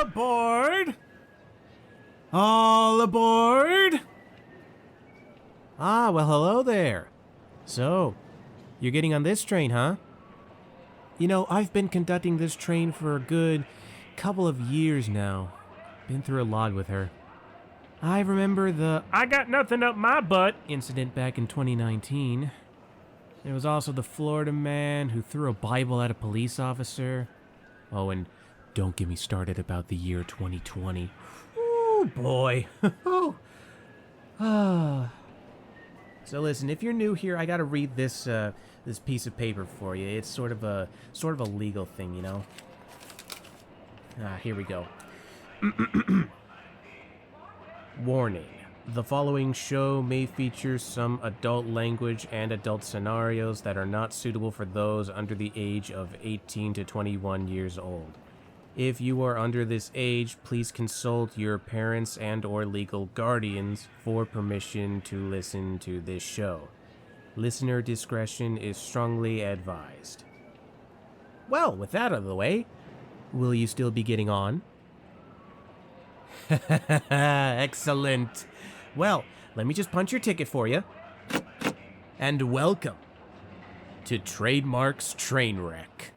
aboard! All aboard! Ah, well, hello there. So, you're getting on this train, huh? You know, I've been conducting this train for a good couple of years now. Been through a lot with her. I remember the "I got nothing up my butt" incident back in 2019. There was also the Florida man who threw a Bible at a police officer. Oh, and don't get me started about the year 2020. Oh, boy. Ah. So listen, if you're new here, I gotta read this piece of paper for you. It's sort of a legal thing, you know. Here we go. Warning. The following show may feature some adult language and adult scenarios that are not suitable for those under the age of 18 to 21 years old. If you are under this age, please consult your parents and or legal guardians for permission to listen to this show. Listener discretion is strongly advised. Well, with that out of the way, will you still be getting on? Excellent. Well, let me just punch your ticket for you. And welcome to Trademark's Trainwreck.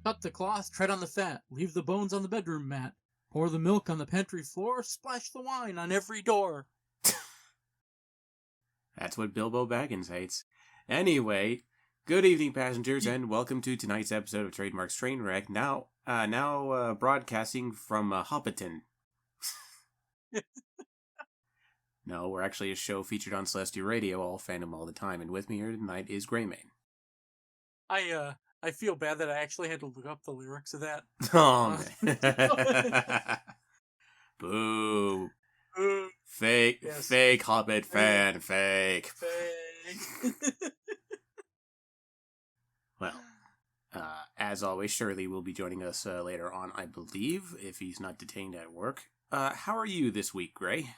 Cut the cloth, tread on the fat, leave the bones on the bedroom mat, pour the milk on the pantry floor, splash the wine on every door. That's what Bilbo Baggins hates. Anyway, good evening, passengers, and welcome to tonight's episode of Trademark's Trainwreck. Now broadcasting from Hoppiton. No, we're actually a show featured on Celestial Radio, all fandom all the time, and with me here tonight is Greymane. I feel bad that I actually had to look up the lyrics of that. Oh, man. Boo. Fake, yes. Fake Hobbit fan, fake. Well, as always, Shirley will be joining us later on, I believe, if he's not detained at work. How are you this week, Gray?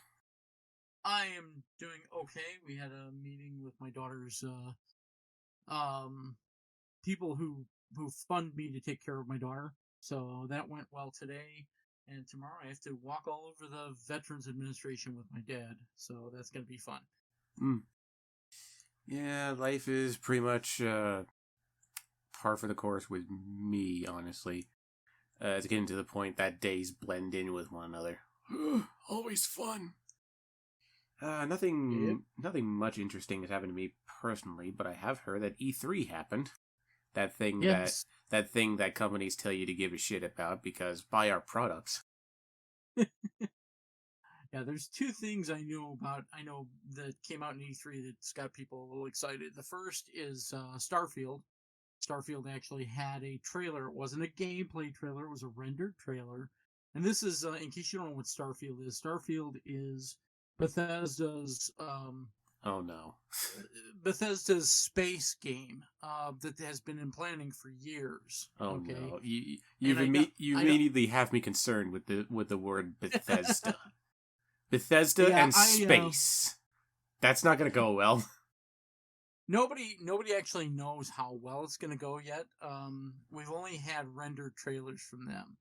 I am doing okay. We had a meeting with my daughter's people who fund me to take care of my daughter. So that went well today. And tomorrow I have to walk all over the Veterans Administration with my dad. So that's going to be fun. Yeah, life is pretty much par for the course with me, honestly. It's getting to the point that days blend in with one another. Always fun. Nothing much interesting has happened to me personally, but I have heard that E3 happened. That thing that companies tell you to give a shit about because buy our products. Yeah, there's two things I know that came out in E3 that's got people a little excited. The first is Starfield. Starfield actually had a trailer. It wasn't a gameplay trailer. It was a rendered trailer. And this is, in case you don't know what Starfield is, Starfield is Bethesda's... Oh no. Bethesda's space game that has been in planning for years. Oh okay? No. You immediately have me concerned with the word Bethesda. Bethesda and space. That's not going to go well. Nobody actually knows how well it's going to go yet. We've only had rendered trailers from them.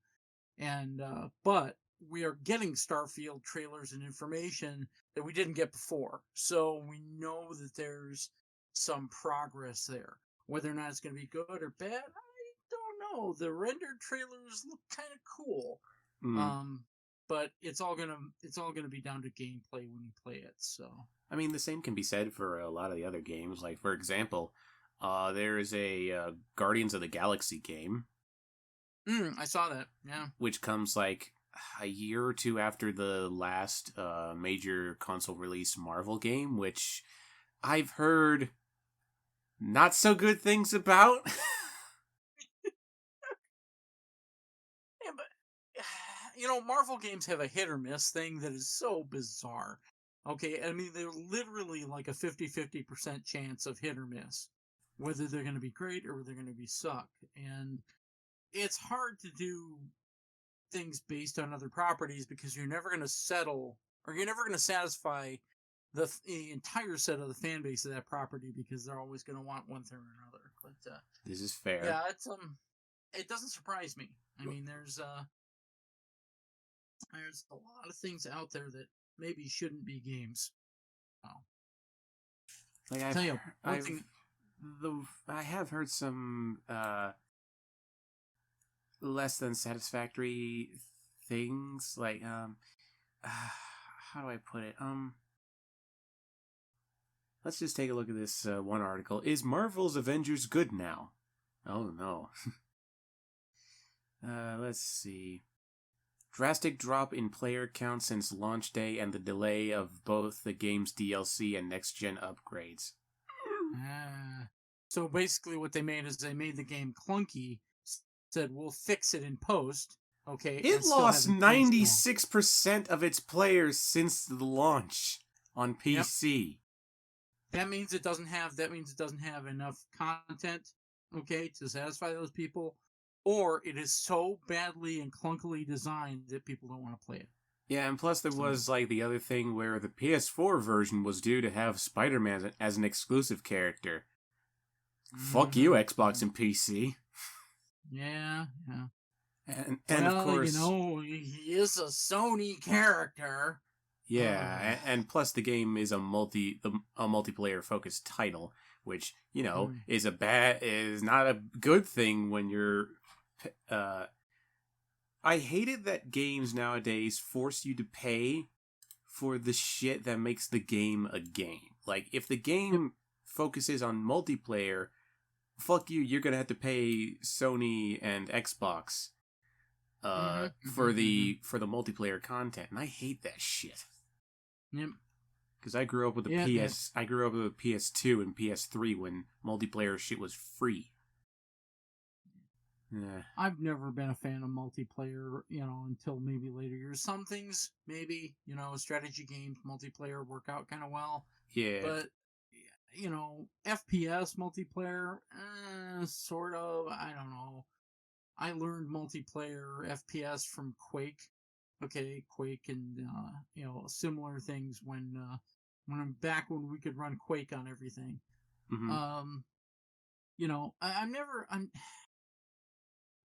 And but we are getting Starfield trailers and information that we didn't get before. So we know that there's some progress there. Whether or not it's going to be good or bad, know. The rendered trailers look kind of cool. Mm. But it's all gonna be down to gameplay when you play it. So I mean, the same can be said for a lot of the other games. Like, for example, there is a Guardians of the Galaxy game, I saw that. Yeah. which comes like a year or two after the last major console release Marvel game, which I've heard not so good things about. Yeah, but Marvel games have a hit or miss thing that is so bizarre. Okay, I mean, they're literally like a 50-50% chance of hit or miss, whether they're going to be great or they're going to be suck. And it's hard to do things based on other properties because you're never going to settle or you're never going to satisfy the entire set of the fan base of that property because they're always going to want one thing or another. But This is fair. yeah, it doesn't surprise me. I mean, there's a lot of things out there that maybe shouldn't be games. Oh. Like Tell you one thing. I have heard some less than satisfactory things. Like how do I put it? Let's just take a look at this one article. Is Marvel's Avengers good now? Oh no. Let's see. Drastic drop in player count since launch day and the delay of both the game's DLC and next-gen upgrades. So basically what they made is they made the game clunky, said we'll fix it in post, okay? It lost 96% of its players since the launch on PC. Yep. That means it doesn't have enough content, okay, to satisfy those people. Or it is so badly and clunkily designed that people don't want to play it. Yeah, and plus there was like the other thing where the PS4 version was due to have Spider-Man as an exclusive character. Fuck you, Xbox and PC. Yeah. And of course, he is a Sony character. Yeah, and plus the game is a multiplayer focused title, which is not a good thing when you're. I hated that games nowadays force you to pay for the shit that makes the game a game. Like, if the game focuses on multiplayer, fuck you, you're gonna have to pay Sony and Xbox for the multiplayer content, and I hate that shit. Yep. Because I grew up with I grew up with a PS2 and PS3 when multiplayer shit was free. Yeah. I've never been a fan of multiplayer, until maybe later years. Some things, maybe, strategy games, multiplayer work out kind of well. Yeah. But, FPS multiplayer, sort of, I don't know. I learned multiplayer FPS from Quake. Okay, Quake and, similar things when we could run Quake on everything. Mm-hmm.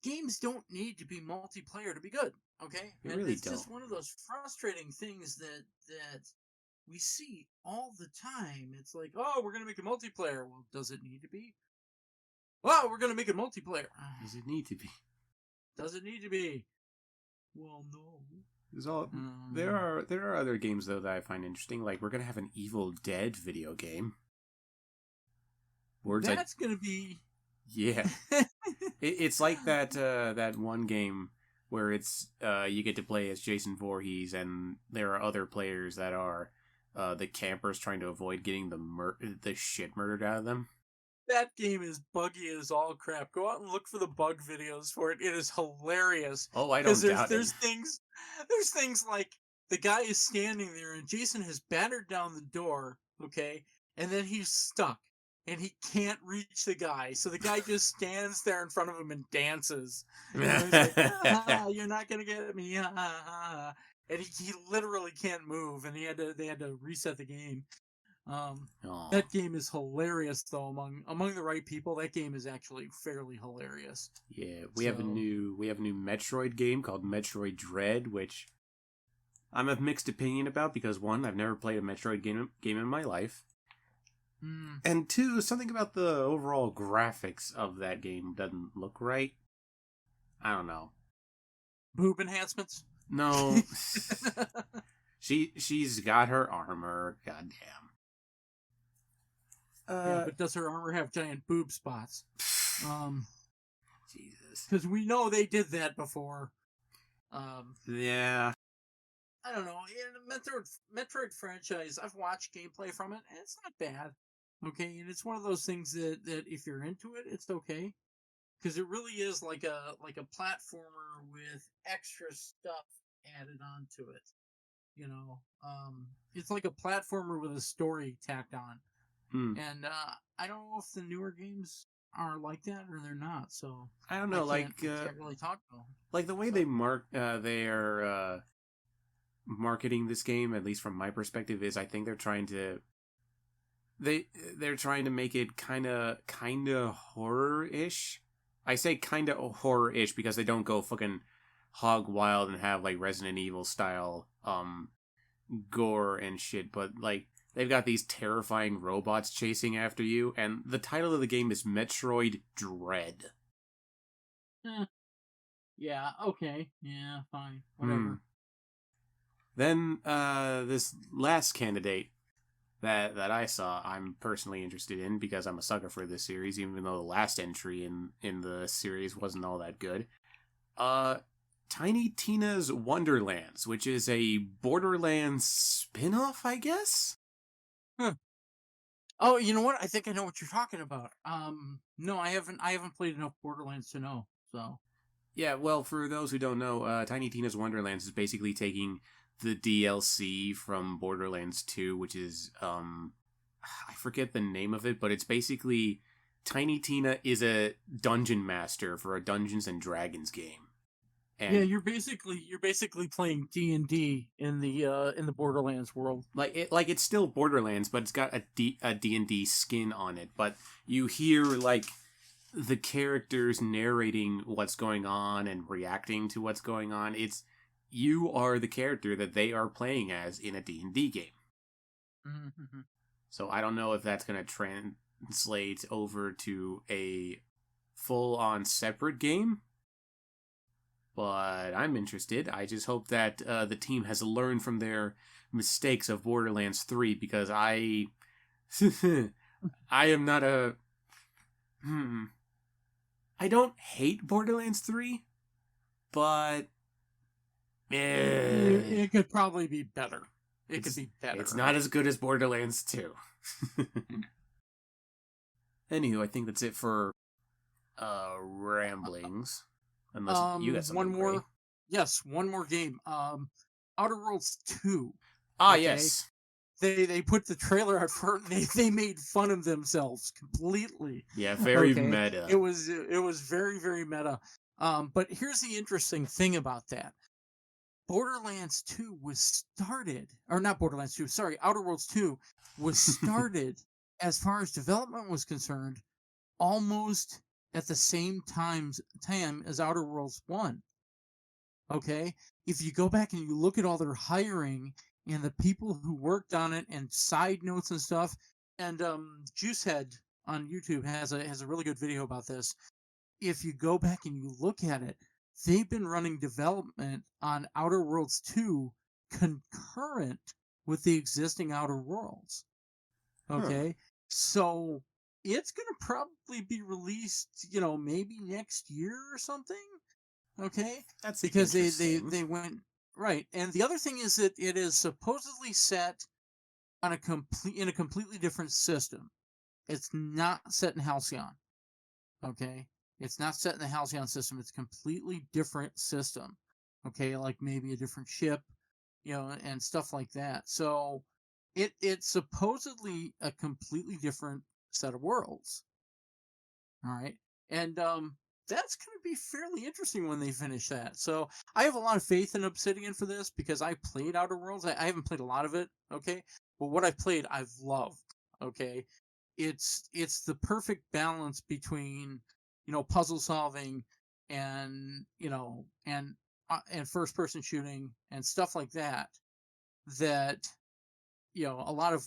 Games don't need to be multiplayer to be good, okay? It's just one of those frustrating things that we see all the time. It's like, oh, we're going to make a multiplayer. Well, does it need to be? Well, we're going to make it multiplayer. Does it need to be? Does it need to be? Well, no. There are other games, though, that I find interesting. Like, we're going to have an Evil Dead video game. That's going to be... Yeah. It's like that one game where it's you get to play as Jason Voorhees, and there are other players that are the campers trying to avoid getting the shit murdered out of them. That game is buggy as all crap. Go out and look for the bug videos for it. It is hilarious. Oh, I don't doubt it. There's things like the guy is standing there and Jason has battered down the door, okay, and then he's stuck. And he can't reach the guy, so the guy just stands there in front of him and dances. And he's like, "You're not gonna get me!" And he literally can't move, and they had to reset the game. That game is hilarious, though. Among the right people, that game is actually fairly hilarious. Yeah, we have a new Metroid game called Metroid Dread, which I'm of mixed opinion about because one, I've never played a Metroid game in my life. And two, something about the overall graphics of that game doesn't look right. I don't know. Boob enhancements? No. She's got her armor. Goddamn. Yeah, but does her armor have giant boob spots? Jesus. Because we know they did that before. Yeah. I don't know. In the Metroid franchise, I've watched gameplay from it, and it's not bad. Okay, and it's one of those things that if you're into it, it's okay. Because it really is like a platformer with extra stuff added onto it. You know, it's like a platformer with a story tacked on. And I don't know if the newer games are like that or they're not. So I don't know. I can't really talk to them. Like the way they are marketing this game, at least from my perspective, is I think they're trying to make it kind of horror-ish. I say kind of horror-ish because they don't go fucking hog wild and have like Resident Evil style gore and shit, but like they've got these terrifying robots chasing after you, and the title of the game is Metroid Dread. Yeah, okay. Yeah, fine. Whatever. Then this last candidate that I saw, I'm personally interested in because I'm a sucker for this series, even though the last entry in the series wasn't all that good. Tiny Tina's Wonderlands, which is a Borderlands spin-off, I guess? Huh. Oh, you know what? I think I know what you're talking about. No, I haven't played enough Borderlands to know, so. Yeah, well, for those who don't know, Tiny Tina's Wonderlands is basically taking the DLC from Borderlands 2, which is, I forget the name of it, but it's basically Tiny Tina is a dungeon master for a Dungeons and Dragons game. And yeah, you're basically playing D&D in the Borderlands world. Like it's still Borderlands, but it's got a D&D skin on it. But you hear like the characters narrating what's going on and reacting to what's going on. You are the character that they are playing as in a D&D game. Mm-hmm. So I don't know if that's going to translate over to a full-on separate game. But I'm interested. I just hope that the team has learned from their mistakes of Borderlands 3, because I am not a... I don't hate Borderlands 3, but... It could probably be better. It could be better. It's not as good as Borderlands 2. Anywho, I think that's it for ramblings. Unless you got something one more. great. Yes, one more game. Outer Worlds 2. Okay? Yes. They put the trailer out for they made fun of themselves completely. Yeah, very meta. It was very, very meta. But here's the interesting thing about that. Borderlands 2 was started, or not Borderlands 2, sorry, Outer Worlds 2 was started, as far as development was concerned, almost at the same time as Outer Worlds 1. Okay? If you go back and you look at all their hiring and the people who worked on it and side notes and stuff, and Juicehead on YouTube has a really good video about this. If you go back and you look at it, they've been running development on Outer Worlds 2 concurrent with the existing Outer Worlds. Okay? So it's going to probably be released, maybe next year or something. Okay? That's because they went right. And the other thing is that it is supposedly set on in a completely different system. It's not set in Halcyon. Okay? It's not set in the Halcyon system. It's a completely different system. Okay? Like maybe a different ship, and stuff like that. So it's supposedly a completely different set of worlds. All right. And that's going to be fairly interesting when they finish that. So I have a lot of faith in Obsidian for this because I played Outer Worlds. I haven't played a lot of it. Okay. But what I've played, I've loved. Okay. It's the perfect balance between, puzzle solving and, and first person shooting and stuff like that. A lot of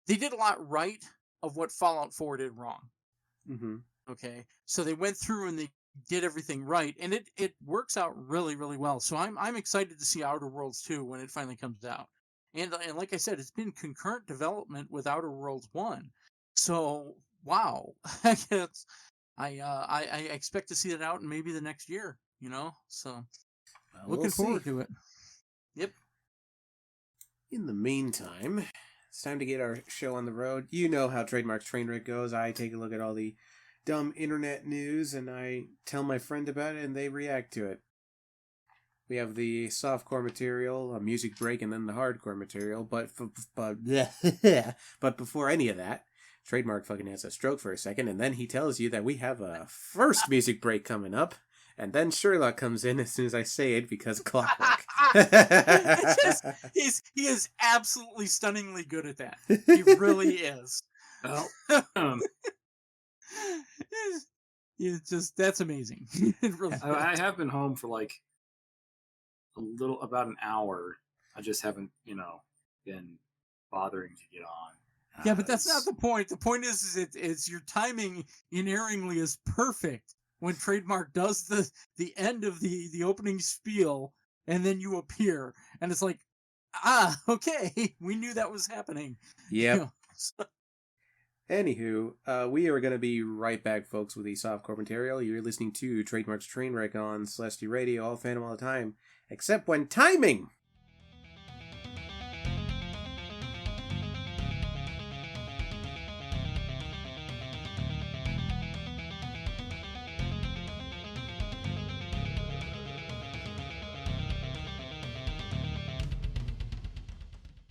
they did a lot right of what Fallout 4 did wrong. Mm-hmm. Okay, so they went through and they get everything right, and it works out really, really well. So I'm excited to see Outer Worlds 2 when it finally comes out. And like I said, it's been concurrent development with Outer Worlds 1. So wow, I guess I expect to see it out in maybe the next year. So Well, looking forward to it. Yep. In the meantime, it's time to get our show on the road. You know how Trademark's Trainwreck goes. I take a look at all the dumb internet news and I tell my friend about it and they react to it. We have the softcore material, a music break, and then the hardcore material. But before any of that, Trademark fucking has a stroke for a second, and then he tells you that we have a first music break coming up, and then Sherlock comes in as soon as I say it because clockwork. He is absolutely stunningly good at that. He really is. Well, it's just, that's amazing. It really I have been home for like about an hour. I just haven't, been bothering to get on. Yeah, but that's not the point. The point is it's your timing inerringly is perfect when Trademark does the end of the opening spiel, and then you appear, and it's like, okay, we knew that was happening. Yep. Anywho, we are going to be right back, folks, with the softcore material. You're listening to Trademark's Trainwreck on Celestia Radio, all fandom all the time, except when timing!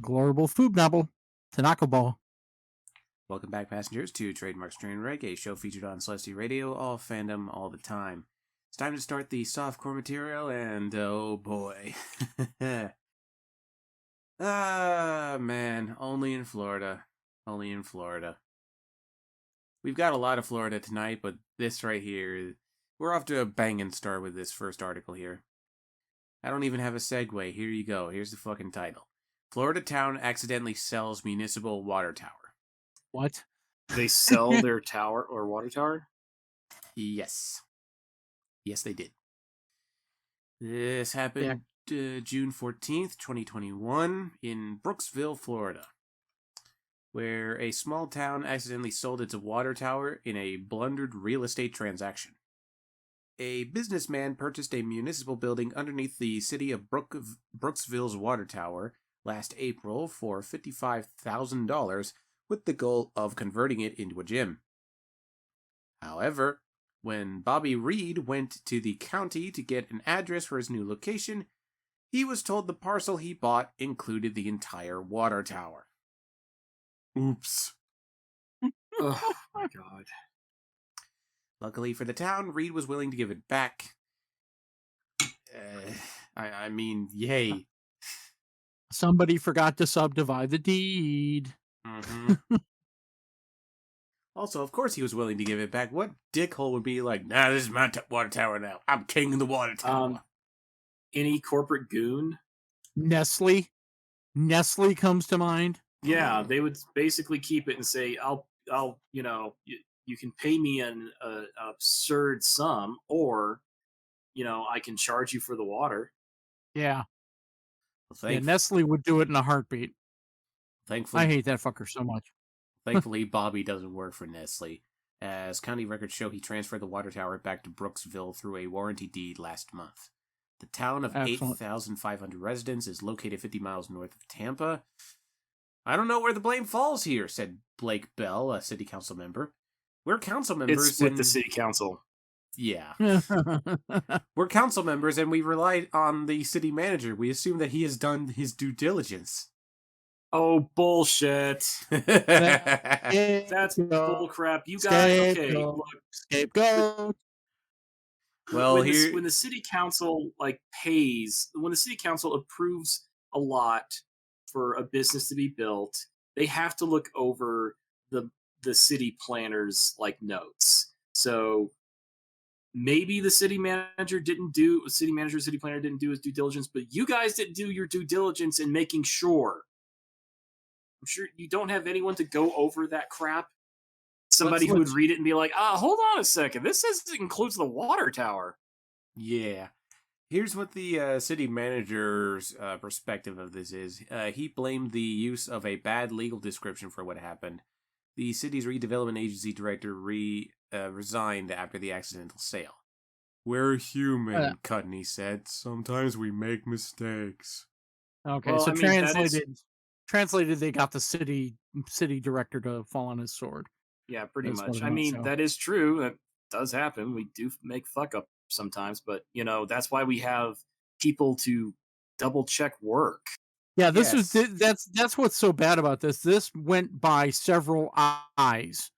Glorable food novel, Tanaka Ball. Welcome back, passengers, to Trademark's Trainwreck, a show featured on Celestia Radio, all fandom, all the time. It's time to start the softcore material, and oh boy. Man, only in Florida. Only in Florida. We've got a lot of Florida tonight, but this right here, we're off to a banging start with this first article here. I don't even have a segue. Here you go. Here's the fucking title. Florida town accidentally sells municipal water tower. What? They sell their tower or water tower? Yes. Yes, they did. This happened June 14th, 2021, in Brooksville, Florida, where a small town accidentally sold its water tower in a blundered real estate transaction. A businessman purchased a municipal building underneath the city of Brooksville's water tower last April for $55,000 with the goal of converting it into a gym. However, when Bobby Reed went to the county to get an address for his new location, he was told the parcel he bought included the entire water tower. Oops. Oh my god. Luckily for the town, Reed was willing to give it back. I mean, yay. Somebody forgot to subdivide the deed. Mm-hmm. Also, of course he was willing to give it back. What dickhole would be like, nah, this is my water tower now. I'm king of the water tower. Any corporate goon? Nestle comes to mind. Yeah, they would basically keep it and say, I'll you can pay me an absurd sum, or, I can charge you for the water. Yeah. Well, Nestle would do it in a heartbeat. Thankfully, I hate that fucker so much. Thankfully, Bobby doesn't work for Nestle. As county records show, he transferred the water tower back to Brooksville through a warranty deed last month. The town of 8,500 residents is located 50 miles north of Tampa. I don't know where the blame falls here, said Blake Bell, a city council member. We're council members. It's with the city council. Yeah. We're council members and we rely on the city manager. We assume that he has done his due diligence. Oh, bullshit. That's bullcrap. You guys, okay. Look, Scapegoat. Well, when the city council pays, when the city council approves a lot for a business to be built, they have to look over the city planner's notes. So maybe the city planner didn't do his due diligence, but you guys didn't do your due diligence in making sure. I'm sure you don't have anyone to go over that crap. somebody who would let's- read it and be like, hold on a second. This says it includes the water tower. Yeah. Here's what the city manager's perspective of this is. He blamed the use of a bad legal description for what happened. The city's redevelopment agency director resigned after the accidental sale. We're human, Cudney said. Sometimes we make mistakes. Okay, Well, so I mean, that translated, they got the city director to fall on his sword. Yeah, pretty That's what much. it I meant, mean, so. that is true. That does happen. We do make fuck up sometimes, but that's why we have people to double check work. Yeah, this Yes. that's what's so bad about this. This went by several eyes,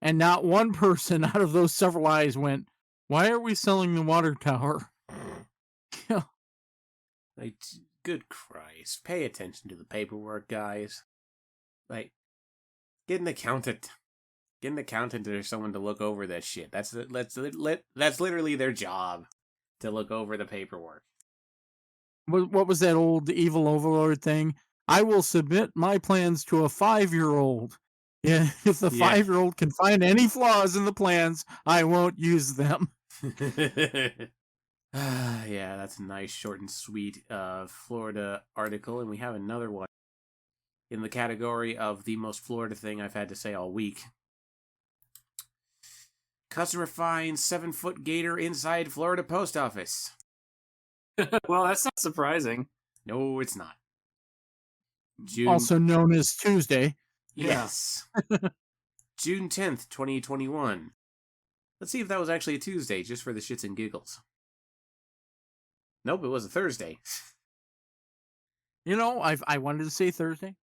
and not one person out of those several eyes went, "Why are we selling the water tower?" Yeah. Like, good Christ. Pay attention to the paperwork, guys. Like, get an accountant. Get an accountant or someone to look over that shit. That's literally their job, to look over the paperwork. What was that old evil overlord thing? I will submit my plans to a 5-year-old. Yeah, if the 5-year-old can find any flaws in the plans, I won't use them. Yeah, that's a nice, short and sweet Florida article, and we have another one in the category of the most Florida thing I've had to say all week. Customer finds 7-foot gator inside Florida post office. Well, that's not surprising. No, it's not. June... Also known as Tuesday. Yes. June 10th, 2021. Let's see if that was actually a Tuesday, just for the shits and giggles. Nope, it was a Thursday. I wanted to say Thursday.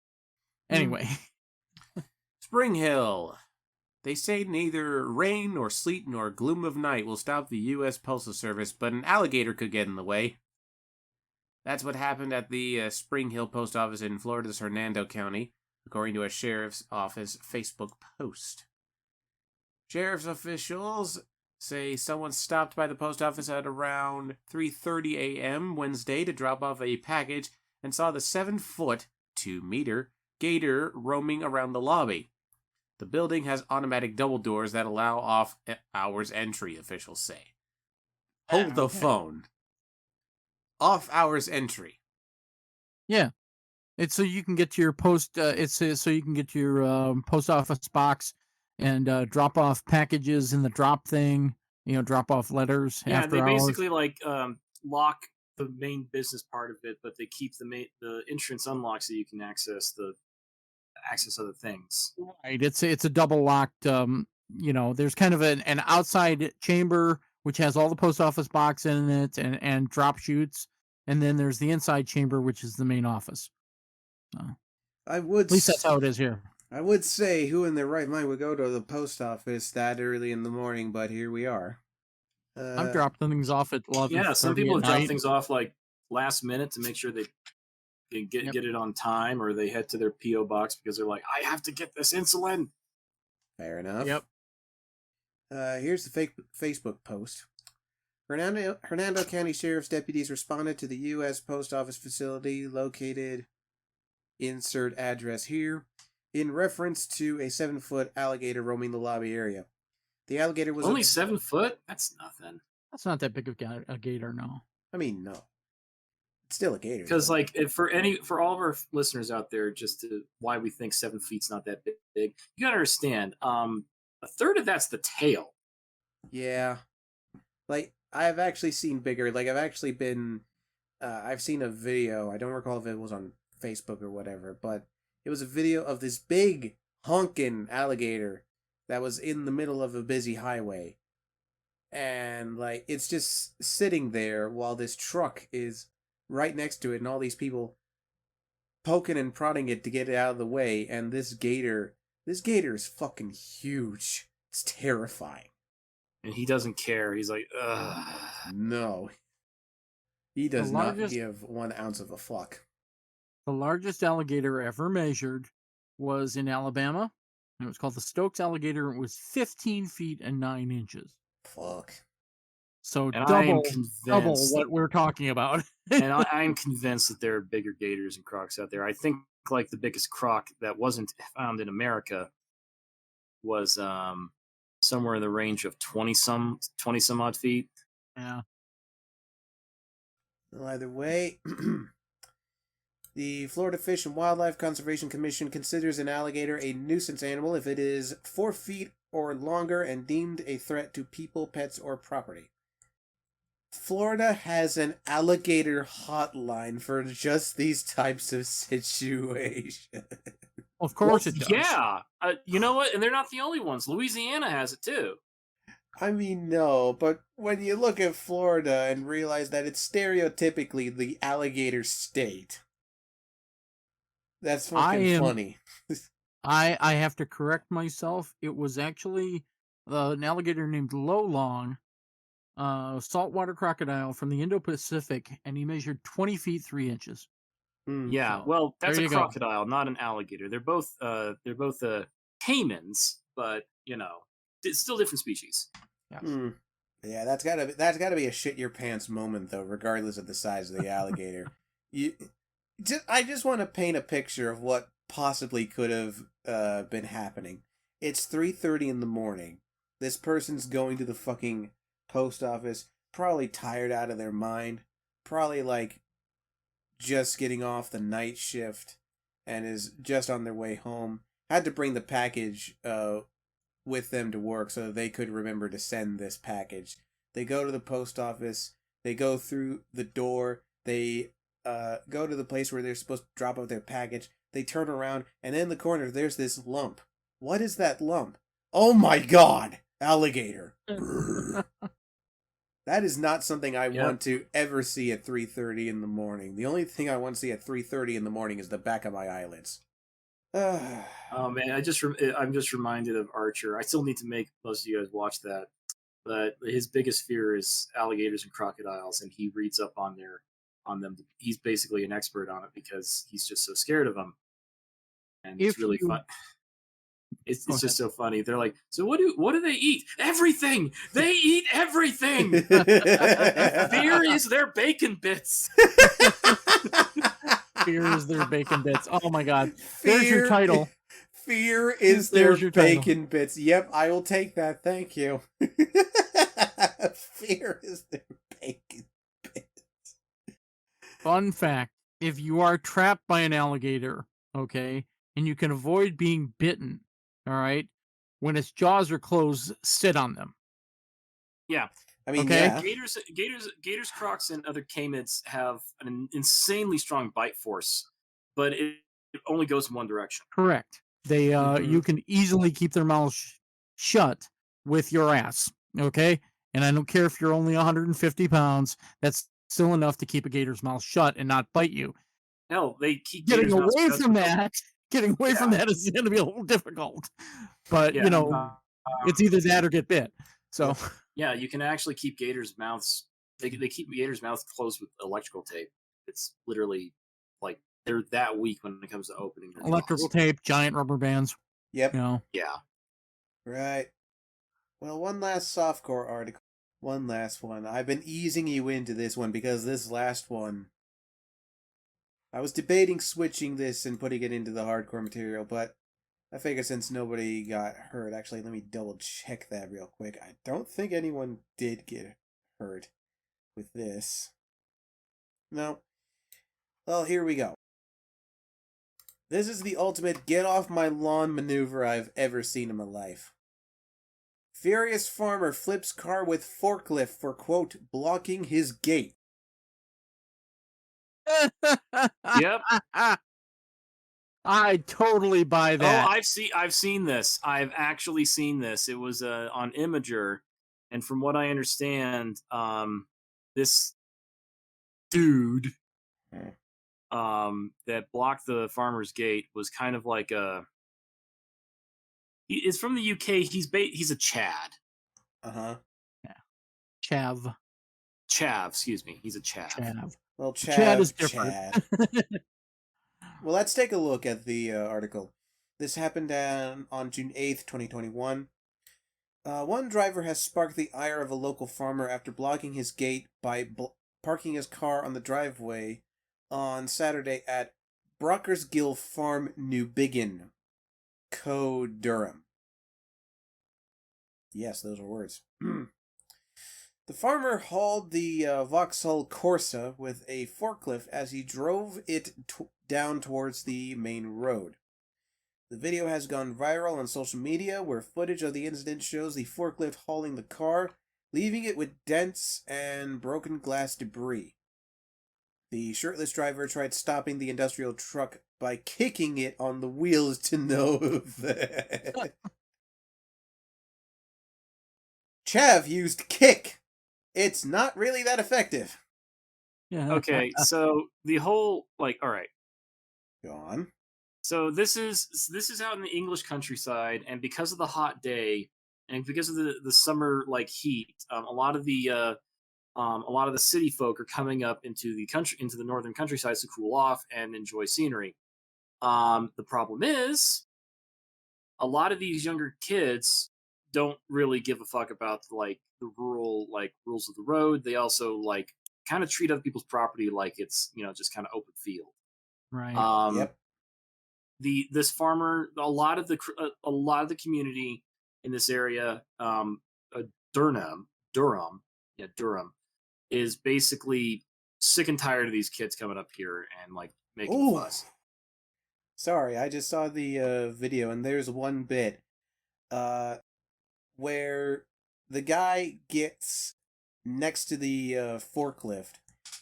Anyway. Spring Hill. They say neither rain nor sleet nor gloom of night will stop the U.S. Postal Service, but an alligator could get in the way. That's what happened at the Spring Hill Post Office in Florida's Hernando County, according to a sheriff's office Facebook post. Sheriff's officials say someone stopped by the post office at around 3:30 a.m. Wednesday to drop off a package and saw the 7-foot, 2-meter, gator roaming around the lobby. The building has automatic double doors that allow off-hours entry, officials say. Hold the phone. Off-hours entry. Yeah. It's so you can get to your post post office box and drop off packages in the drop thing, drop off letters after they hours. basically lock the main business part of it, but they keep the entrance unlocked so you can access other things. Right. It's a double locked there's kind of an outside chamber which has all the post office box in it and drop chutes, and then there's the inside chamber which is the main office. At least that's how it is here. I would say who in their right mind would go to the post office that early in the morning, but here we are. I've dropped things off at 11. Yeah, some people have dropped things off last minute to make sure they can get it on time, or they head to their P.O. box because they're like, I have to get this insulin. Fair enough. Yep. Here's the fake Facebook post. Hernando County Sheriff's deputies responded to the U.S. Post Office facility located, insert address here, in reference to a 7-foot alligator roaming the lobby area. The alligator was only 7 foot? That's nothing. That's not that big of a gator, no. I mean, no. It's still a gator. Because for all of our listeners out there, just why we think 7 feet's not that big, you gotta understand, a third of that's the tail. Yeah. I've actually seen bigger. I've actually been... I've seen a video. I don't recall if it was on Facebook or whatever, but it was a video of this big honkin' alligator that was in the middle of a busy highway. And, it's just sitting there while this truck is right next to it and all these people poking and prodding it to get it out of the way. And this gator is fucking huge. It's terrifying. And he doesn't care. He's like, ugh. No. He does not give 1 ounce of a fuck. The largest alligator ever measured was in Alabama. It was called the Stokes alligator. It was 15 feet and 9 inches. Fuck. So and double what we're talking about. And I'm convinced that there are bigger gators and crocs out there. I think the biggest croc that wasn't found in America was somewhere in the range of 20 some odd feet. Yeah. Well, either way, the Florida Fish and Wildlife Conservation Commission considers an alligator a nuisance animal if it is 4 feet or longer and deemed a threat to people, pets, or property. Florida has an alligator hotline for just these types of situations. Of course it does. Yeah. You know what? And they're not the only ones. Louisiana has it too. I mean, no, but when you look at Florida and realize that it's stereotypically the alligator state, that's fucking funny. I have to correct myself. It was actually an alligator named Lolong, saltwater crocodile from the Indo-Pacific, and he measured 20 feet 3 inches. Yeah, So, well, that's there a you go. crocodile, not an alligator. They're both caimans, but it's still different species. Yes. Yeah, that's gotta be a shit your pants moment though, regardless of the size of the alligator. I just want to paint a picture of what possibly could have been happening. It's 3:30 in the morning. This person's going to the fucking post office, probably tired out of their mind, probably like just getting off the night shift and is just on their way home. Had to bring the package with them to work so that they could remember to send this package. They go to the post office, they go through the door, they go to the place where they're supposed to drop off their package, they turn around, and in the corner there's this lump. What is that lump? Oh my god! Alligator. That is not something I want to ever see at 3:30 in the morning. The only thing I want to see at 3:30 in the morning is the back of my eyelids. Oh man, I'm just reminded of Archer. I still need to make most of you guys watch that. But his biggest fear is alligators and crocodiles, and he reads up on them. He's basically an expert on it because he's just so scared of them. And it's really fun. It's just so funny. They're like, so what do they eat? Everything. They eat everything. Fear is their bacon bits. Fear is their bacon bits. Oh my god. There's your title. Fear is their bacon bits. Yep, I will take that. Thank you. Fear is their bacon bits. Fun fact. If you are trapped by an alligator, okay, and you can avoid being bitten, all right, when its jaws are closed, sit on them. Yeah. I mean, okay? yeah. Gators, crocs, and other canids have an insanely strong bite force, but it only goes in one direction. Correct. They, you can easily keep their mouths shut with your ass, okay? And I don't care if you're only 150 pounds, that's still enough to keep a gator's mouth shut and not bite you. No, they keep getting away from that. Getting away from that is going to be a little difficult. But, it's either that or get bit. So yeah, you can actually keep gators' mouths. They keep gators' mouths closed with electrical tape. It's literally like they're that weak when it comes to opening their electrical jaws. tape, giant rubber bands. Yep. Yeah. Right. Well, one last softcore article. One last one. I've been easing you into this one because this last one, I was debating switching this and putting it into the hardcore material, but I figured since nobody got hurt, actually, let me double check that real quick. I don't think anyone did get hurt with this. No. Well, here we go. This is the ultimate get off my lawn maneuver I've ever seen in my life. Furious farmer flips car with forklift for, quote, blocking his gate. Yep. I totally buy that. Oh, I've seen this. I've actually seen this. It was on Imager, and from what I understand, this dude that blocked the farmer's gate was kind of like he is from the UK. He's a Chad. Uh-huh. Yeah. Chav, excuse me. He's a Chav. Well, Chad is different. Well, let's take a look at the article. This happened on June 8th, 2021. One driver has sparked the ire of a local farmer after blocking his gate by parking his car on the driveway on Saturday at Brockersgill Farm, Newbiggin, Co. Durham. Yes, those are words. The farmer hauled the Vauxhall Corsa with a forklift as he drove it down towards the main road. The video has gone viral on social media, where footage of the incident shows the forklift hauling the car, leaving it with dents and broken glass debris. The shirtless driver tried stopping the industrial truck by kicking it on the wheels to no effect. Chav used kick. It's not really that effective. Yeah. Okay, so the whole all right. Go on. So this is out in the English countryside, and because of the hot day, and because of the summer heat, a lot of the city folk are coming up into the northern countryside to cool off and enjoy scenery. The problem is, a lot of these younger kids don't really give a fuck about the rural rules of the road. They also kind of treat other people's property like it's just kind of open field. Right. Yep. This farmer, a lot of the community in this area, Durham, is basically sick and tired of these kids coming up here and making Ooh. fuss. Sorry, I just saw the video, and there's one bit where the guy gets next to the forklift,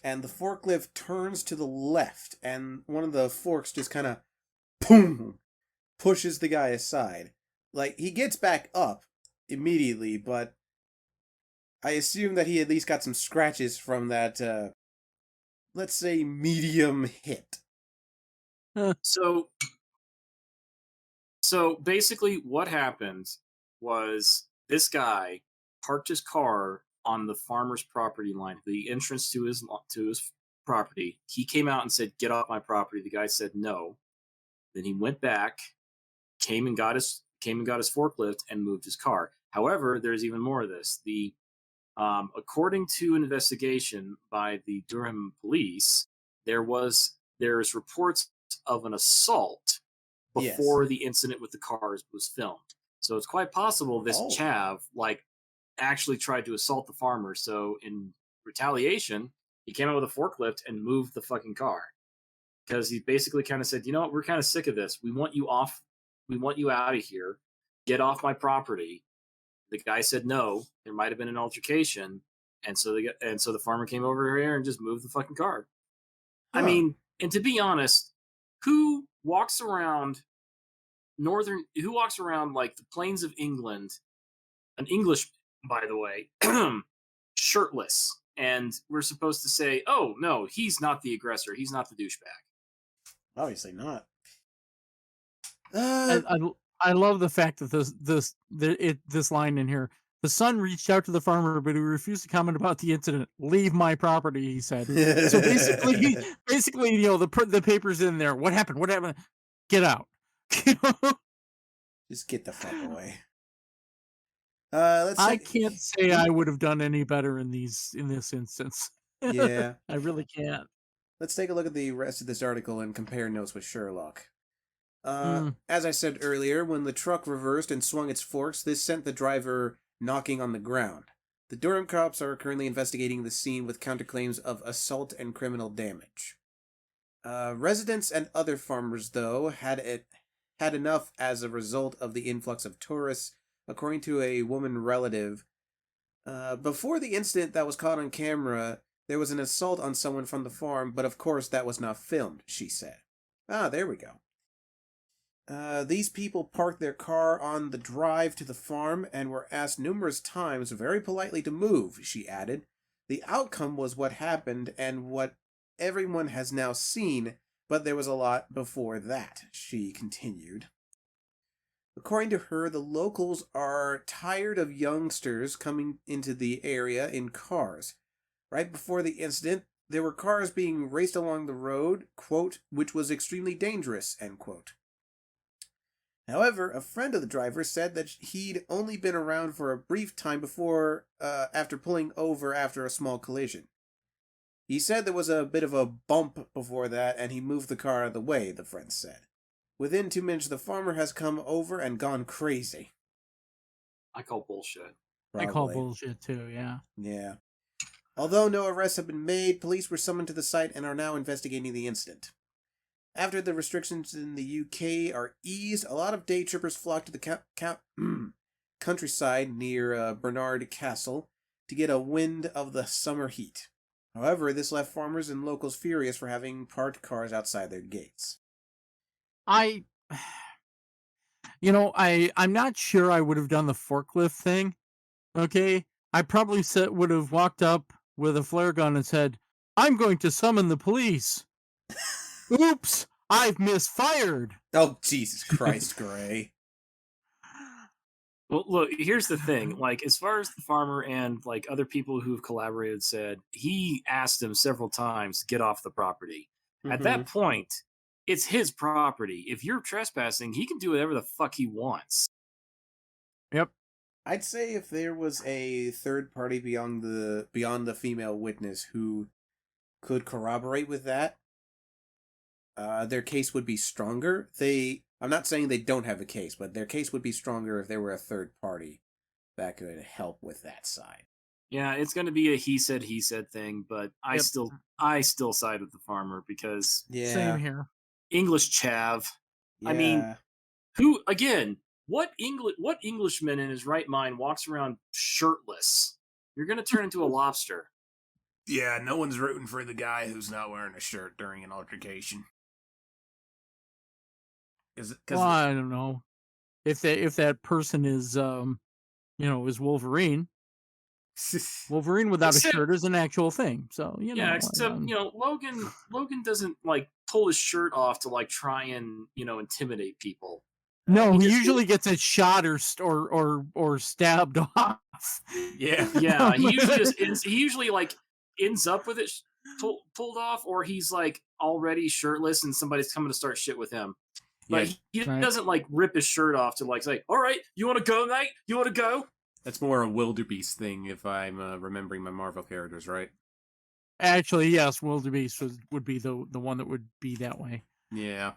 and the forklift turns to the left, and one of the forks just kind of boom pushes the guy aside. He gets back up immediately, but I assume that he at least got some scratches from that, let's say, medium hit. So basically, what happened was this guy parked his car on the farmer's property line, the entrance to his property. He came out and said, "Get off my property." The guy said no. Then he went back, came and got his forklift and moved his car. However, there's even more of this. According to an investigation by the Durham police, there's reports of an assault before the incident with the cars was filmed. So it's quite possible this chav actually tried to assault the farmer. So in retaliation, he came out with a forklift and moved the fucking car, because he basically kind of said, "You know what? We're kind of sick of this. We want you off. We want you out of here. Get off my property." The guy said no. There might have been an altercation, and so the farmer came over here and just moved the fucking car. Huh. I mean, and to be honest, who walks around the plains of England, an English, by the way, shirtless, and we're supposed to say, "Oh no, he's not the aggressor. He's not the douchebag." Obviously not. I love the fact that this line in here. The son reached out to the farmer, but he refused to comment about the incident. "Leave my property," he said. So basically, the paper's in there. What happened? What happened? Get out. Just get the fuck away. I can't say I would have done any better in this instance. Yeah. I really can't. Let's take a look at the rest of this article and compare notes with Sherlock. As I said earlier, when the truck reversed and swung its forks, this sent the driver knocking on the ground. The Durham cops are currently investigating the scene with counterclaims of assault and criminal damage. Residents and other farmers, though, had enough as a result of the influx of tourists, according to a woman relative. Before the incident that was caught on camera, there was an assault on someone from the farm, but of course that was not filmed, she said. Ah, there we go. These people parked their car on the drive to the farm and were asked numerous times very politely to move, she added. The outcome was what happened and what everyone has now seen, but there was a lot before that, she continued. According to her, the locals are tired of youngsters coming into the area in cars. Right before the incident, there were cars being raced along the road, quote, which was extremely dangerous, end quote. However, a friend of the driver said that he'd only been around for a brief time before, after pulling over after a small collision. He said there was a bit of a bump before that, and he moved the car out of the way, the friend said. Within 2 minutes, the farmer has come over and gone crazy. I call bullshit. I call Probably. bullshit too, yeah. Yeah. Although no arrests have been made, police were summoned to the site and are now investigating the incident. After the restrictions in the UK are eased, a lot of day trippers flock to the countryside near Bernard Castle to get a wind of the summer heat. However, this left farmers and locals furious for having parked cars outside their gates. I'm not sure I would have done the forklift thing. Okay, I probably would have walked up with a flare gun and said, "I'm going to summon the police." Oops, I've misfired. Oh, Jesus Christ, Gray. Well, look, here's the thing. Like, as far as the farmer and like other people who've collaborated said, he asked him several times to get off the property. At that point, it's his property. If you're trespassing, he can do whatever the fuck he wants. Yep. I'd say if there was a third party beyond the female witness who could corroborate with that, their case would be stronger. I'm not saying they don't have a case, but their case would be stronger if there were a third party that could help with that side. Yeah, it's going to be a he said thing, but I still side with the farmer because Same here. English chav. Yeah. I mean, who again? What Englishman in his right mind walks around shirtless? You're going to turn into a lobster. Yeah, no one's rooting for the guy who's not wearing a shirt during an altercation. Well, I don't know if that person is is Wolverine. Wolverine without a shirt is an actual thing. So except Logan doesn't like pull his shirt off to like try and intimidate people. No, he usually gets it shot or stabbed off. Yeah. He usually like ends up with it pulled off, or he's like already shirtless and somebody's coming to start shit with him. But he doesn't like rip his shirt off to like say, "All right, you want to go, mate? You want to go?" That's more a wildebeest thing, if I'm remembering my Marvel characters right. Actually, yes, wildebeest would be the one that would be that way. Yeah.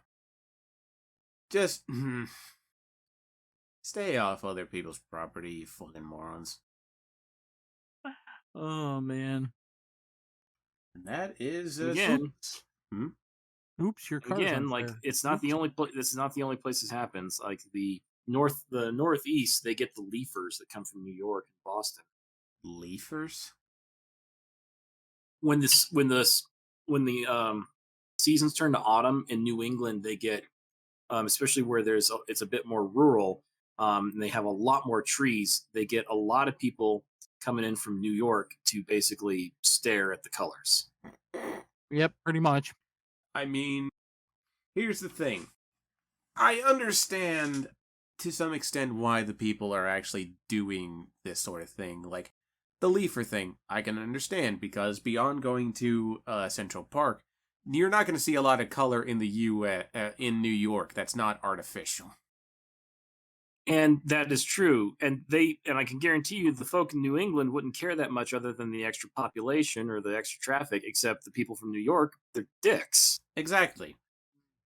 Just stay off other people's property, you fucking morons. Oh man. And that is again. Oops, your car's again. on Like fire. it's not the only place. This is not the only place this happens. Like the Northeast, they get the leafers that come from New York and Boston. Leafers? When the seasons turn to autumn in New England, they get especially where it's a bit more rural. And they have a lot more trees. They get a lot of people coming in from New York to basically stare at the colors. Yep, pretty much. I mean, here's the thing. I understand to some extent why the people are actually doing this sort of thing. Like, the leafer thing, I can understand, because beyond going to Central Park, you're not going to see a lot of color in in New York that's not artificial. And that is true. And I can guarantee you the folk in New England wouldn't care that much other than the extra population or the extra traffic, except the people from New York, they're dicks. Exactly.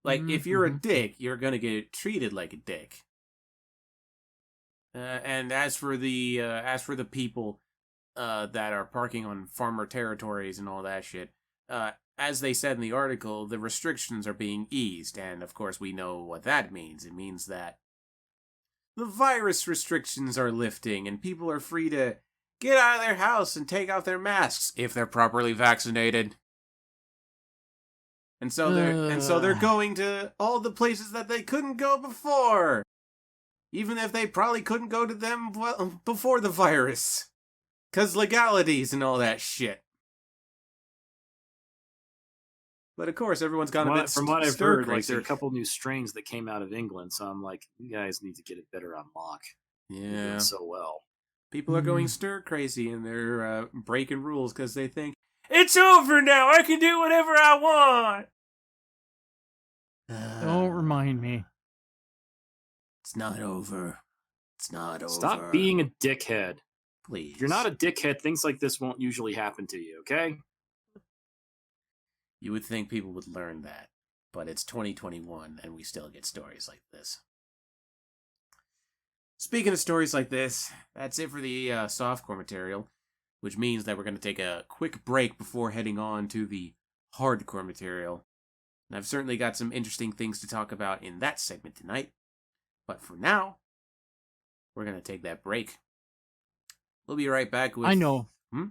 Like, if you're a dick, you're going to get treated like a dick. And as for the people that are parking on farmer territories and all that shit, as they said in the article, the restrictions are being eased, and of course we know what that means. It means that the virus restrictions are lifting, and people are free to get out of their house and take off their masks if they're properly vaccinated. And so they're going to all the places that they couldn't go before, even if they probably couldn't go to them before the virus, 'cause legalities and all that shit. But of course, everyone's gone a bit From what I've heard, crazy. like there are a couple new strains that came out of England, so I'm like, you guys need to get it better on lock. You're doing so well. People are going stir crazy and they're breaking rules because they think it's over now. I can do whatever I want. Don't remind me. It's not over. It's not over. Stop being a dickhead. Please. If you're not a dickhead, things like this won't usually happen to you, okay? You would think people would learn that, but it's 2021 and we still get stories like this. Speaking of stories like this, that's it for the softcore material, which means that we're going to take a quick break before heading on to the hardcore material. And I've certainly got some interesting things to talk about in that segment tonight. But for now, we're going to take that break. We'll be right back with... I know. Hmm?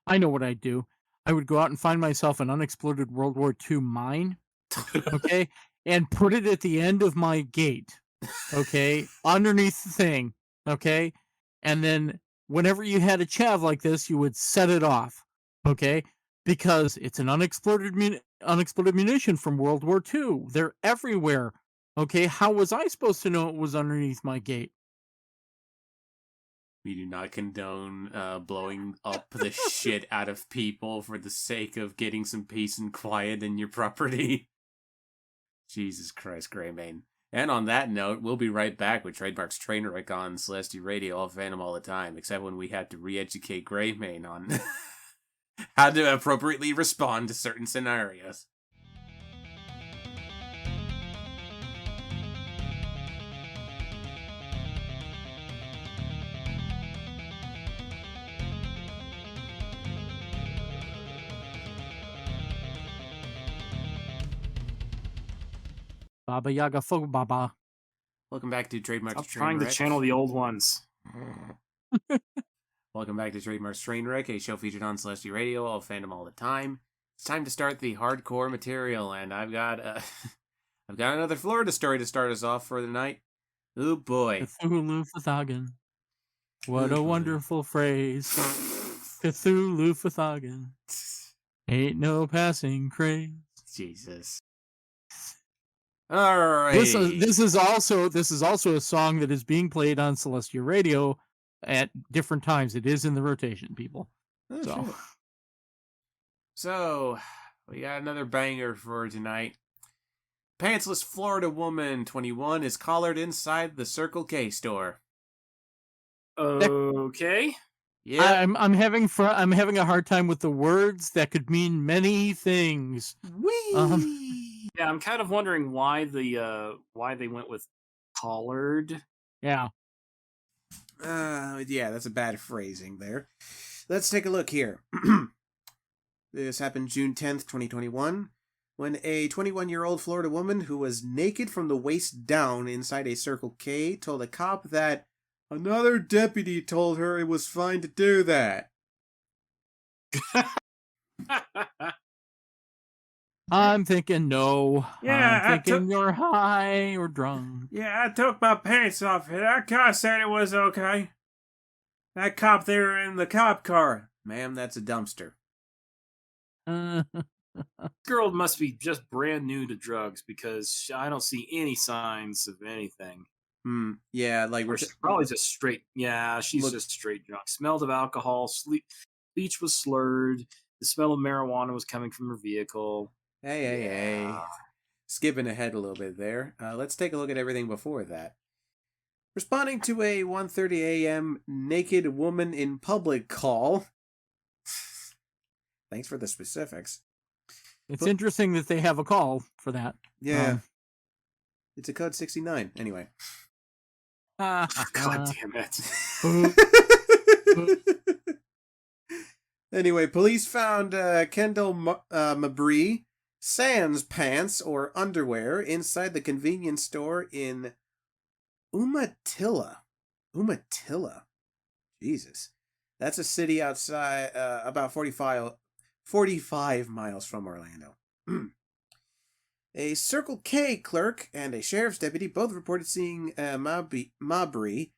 I know what I'd do. I would go out and find myself an unexploded World War II mine, okay, and put it at the end of my gate, okay, underneath the thing, okay, and then whenever you had a chav like this, you would set it off, okay, because it's an unexploded munition from World War II. They're everywhere, okay. How was I supposed to know it was underneath my gate? We do not condone blowing up the shit out of people for the sake of getting some peace and quiet in your property. Jesus Christ, Greymane. And on that note, we'll be right back with Trademark's Trainwreck on Celestia Radio. I'll fan them all the time, except when we had to re-educate Greymane on how to appropriately respond to certain scenarios. Baba Yaga Fo Baba. Welcome back to Trademark's I'm trying to Trainwreck. channel the old ones. Welcome back to Trademark's Trainwreck, a show featured on Celestia Radio. I'll fan them all the time. It's time to start the hardcore material, and I've got I've got another Florida story to start us off for the night. Oh boy. Cthulhu Fathagan. What Oh, a boy. wonderful phrase. Cthulhu Fathagan. Ain't no passing craze. Jesus. All right. This is also a song that is being played on Celestia Radio at different times. It is in the rotation, people. Oh, So shit. So, we got another banger for tonight. Pantsless Florida woman, 21, is collared inside the Circle K store. Okay. Yeah. I'm having a hard time with the words that could mean many things. Whee! Yeah, I'm kind of wondering why they went with collared. Yeah. Yeah, that's a bad phrasing there. Let's take a look here. This happened June 10th, 2021, when a 21-year-old Florida woman who was naked from the waist down inside a Circle K told a cop that another deputy told her it was fine to do that. I'm thinking no. Yeah, I'm thinking you're high or drunk. Yeah, I took my pants off and that cop said it was okay. That cop there in the cop car. Ma'am, that's a dumpster. Girl must be just brand new to drugs because I don't see any signs of anything. Yeah, like Or she's probably just straight. Yeah, she's just straight drunk. Smelled of alcohol. Speech was slurred. The smell of marijuana was coming from her vehicle. Hey. Skipping ahead a little bit there. Let's take a look at everything before that. Responding to a 1:30 a.m. naked woman in public call. Thanks for the specifics. It's interesting that they have a call for that. Yeah. It's a code 69. Anyway. God damn it. Anyway, police found Kendall Mabry sans pants or underwear inside the convenience store in Umatilla. Jesus. That's a city outside, about 45 miles from Orlando. A Circle K clerk and a sheriff's deputy both reported seeing Mabry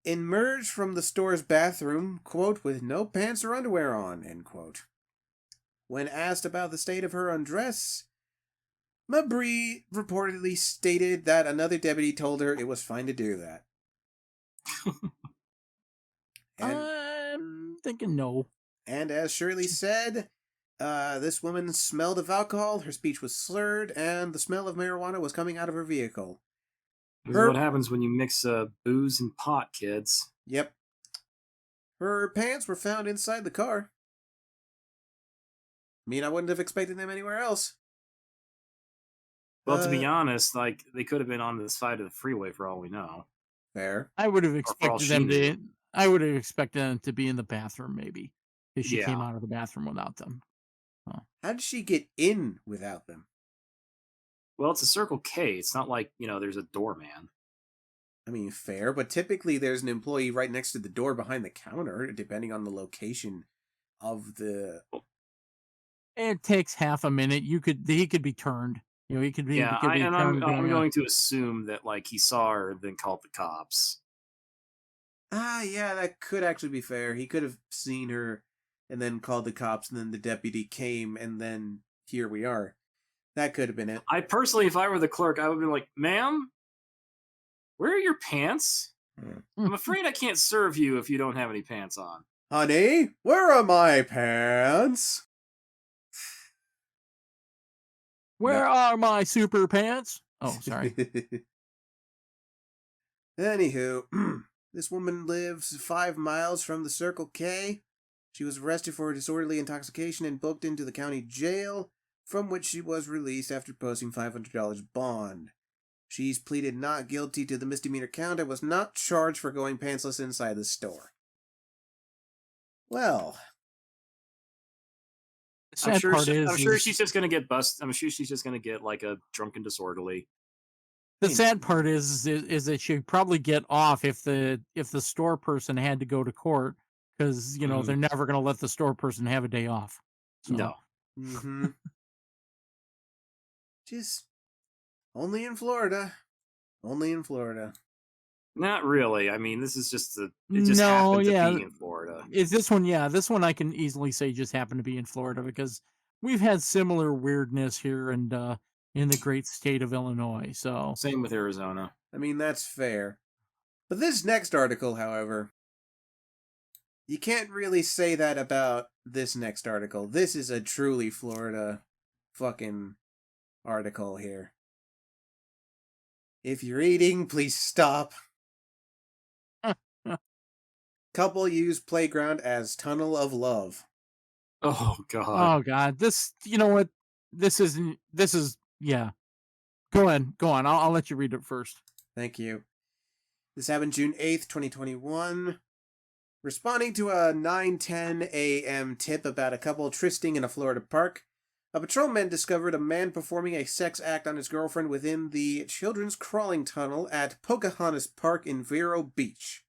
emerge from the store's bathroom, quote, with no pants or underwear on, end quote. When asked about the state of her undress, Mabry reportedly stated that another deputy told her it was fine to do that. I'm thinking no. And as Shirley said, this woman smelled of alcohol, her speech was slurred, and the smell of marijuana was coming out of her vehicle. This is what happens when you mix booze and pot, kids. Yep. Her pants were found inside the car. I mean, I wouldn't have expected them anywhere else. Well, to be honest, like, they could have been on the side of the freeway for all we know. Fair. I would have for all expected she them knew. to. I would have expected them to be in the bathroom, maybe, if she came Yeah. out of the bathroom without them. How did she get in without them? Well, it's a Circle K. It's not like, there's a doorman. I mean, fair, but typically there's an employee right next to the door behind the counter, depending on the location of the. It takes half a minute. He could be turned. He could be. Yeah, he could be I'm turned going to assume that like he saw her, then called the cops. Yeah, that could actually be fair. He could have seen her and then called the cops, and then the deputy came, and then here we are. That could have been it. I personally, if I were the clerk, I would have been like, "Ma'am, where are your pants? I'm afraid I can't serve you if you don't have any pants on." Honey, where are my pants? Where are my super pants? Oh, sorry. Anywho, this woman lives 5 miles from the Circle K. She was arrested for disorderly intoxication and booked into the county jail, from which she was released after posting $500 bond. She's pleaded not guilty to the misdemeanor count and was not charged for going pantsless inside the store. Well, The I'm sad sure. part I'm sure is she's just gonna get busted. I'm sure she's just gonna get like a drunken disorderly. the sad part is that she'd probably get off if the store person had to go to court, because they're never going to let the store person have a day off. So. No. mm-hmm. Just only in Florida. Only in Florida. Not really. I mean, this is just it just happened to be in Florida. Is this one? Yeah, this one I can easily say just happened to be in Florida, because we've had similar weirdness here and in the great state of Illinois. So Same with Arizona. I mean, that's fair. But this next article, however, you can't really say that about this next article. This is a truly Florida fucking article here. If you're eating, please stop. Couple use playground as tunnel of love. Oh God. Oh God, this. You know what? This is. Yeah. Go on. I'll let you read it first. Thank you. This happened June 8th, 2021. Responding to a 9:10 a.m. tip about a couple trysting in a Florida park, a patrolman discovered a man performing a sex act on his girlfriend within the children's crawling tunnel at Pocahontas Park in Vero Beach.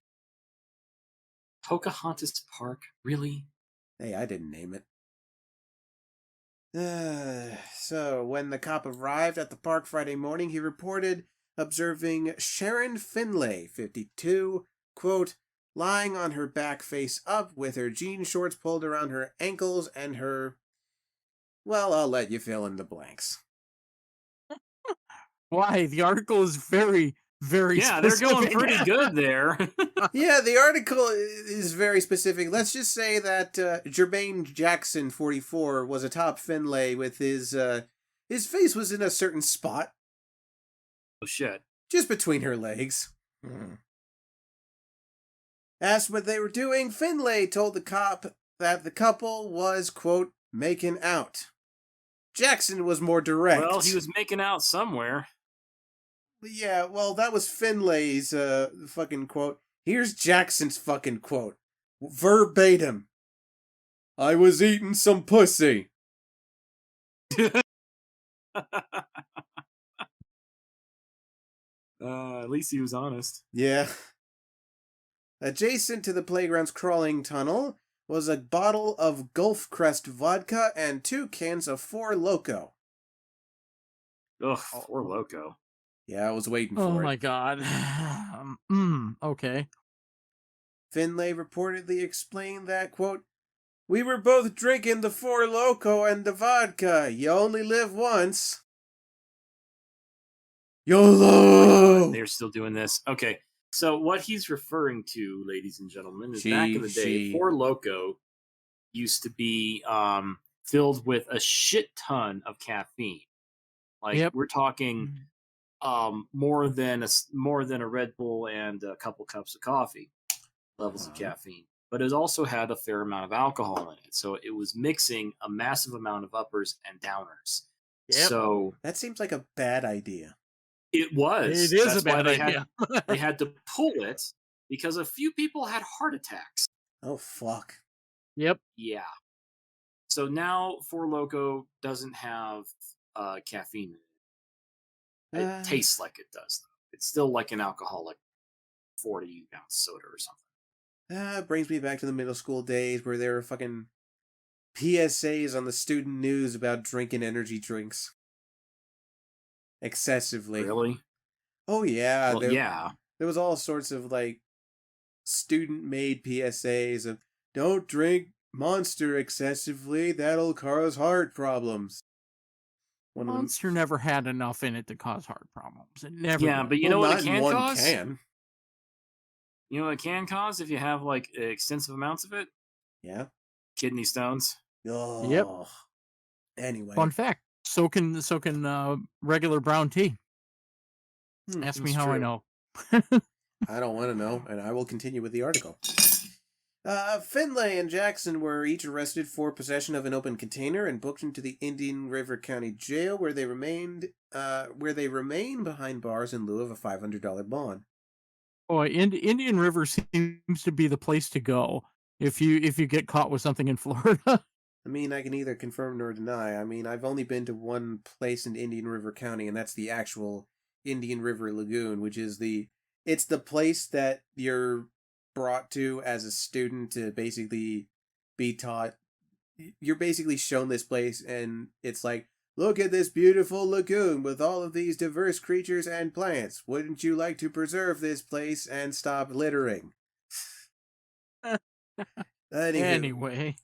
Pocahontas Park? Really? Hey, I didn't name it. So, when the cop arrived at the park Friday morning, he reported observing Sharon Finlay, 52, quote, lying on her back face up with her jean shorts pulled around her ankles and her... Well, I'll let you fill in the blanks. Why? The article is very, very they're going specific. pretty good there. Yeah, the article is very specific. Let's just say that Jermaine Jackson, 44, was atop Finlay with his face was in a certain spot. Oh shit. Just between her legs. Asked what they were doing, Finlay told the cop that the couple was, quote, making out. Jackson was more direct. Well, he was making out somewhere. Yeah, well, that was Finlay's fucking quote. Here's Jackson's fucking quote. Verbatim. I was eating some pussy. At least he was honest. Yeah. Adjacent to the playground's crawling tunnel was a bottle of Gulf Crest vodka and 2 cans of Four Loko. Ugh, Four Loko. Yeah, I was waiting for it. Oh my God. Okay. Finlay reportedly explained that, quote, we were both drinking the Four Loko and the vodka. You only live once. YOLO! They're still doing this. Okay, so what he's referring to, ladies and gentlemen, is back in the day, Four Loko used to be filled with a shit ton of caffeine. Like we're talking more than a Red Bull and a couple cups of coffee levels of caffeine. But it also had a fair amount of alcohol in it, so it was mixing a massive amount of uppers and downers. Yep. So that seems like a bad idea. It was. It is That's a bad why idea. they had to pull it because a few people had heart attacks. Oh fuck. Yep. Yeah. So now Four Loko doesn't have caffeine. It tastes like it does, though. It's still like an alcoholic 40-ounce soda or something. Brings me back to the middle school days where there were fucking PSAs on the student news about drinking energy drinks excessively. Really? Oh yeah, Well, yeah. There was all sorts of like student-made PSAs of don't drink Monster excessively, that'll cause heart problems. Monster never had enough in it to cause heart problems. It never. Yeah, did. but you know what not it in can one cause? can. You know what it can cause if you have like extensive amounts of it? Yeah. Kidney stones. Oh. Yep. Anyway. Fun fact. So can regular brown tea. Ask me it's how I true. know. I don't want to know, and I will continue with the article. Finlay and Jackson were each arrested for possession of an open container and booked into the Indian River County Jail, where they remain behind bars in lieu of a $500 bond. Boy, Indian River seems to be the place to go if you get caught with something in Florida. I mean, I can neither confirm nor deny. I mean, I've only been to one place in Indian River County, and that's the actual Indian River Lagoon, which is it's the place that you're brought to as a student to basically be taught. You're basically shown this place, and it's like, look at this beautiful lagoon with all of these diverse creatures and plants. Wouldn't you like to preserve this place and stop littering? Anyway.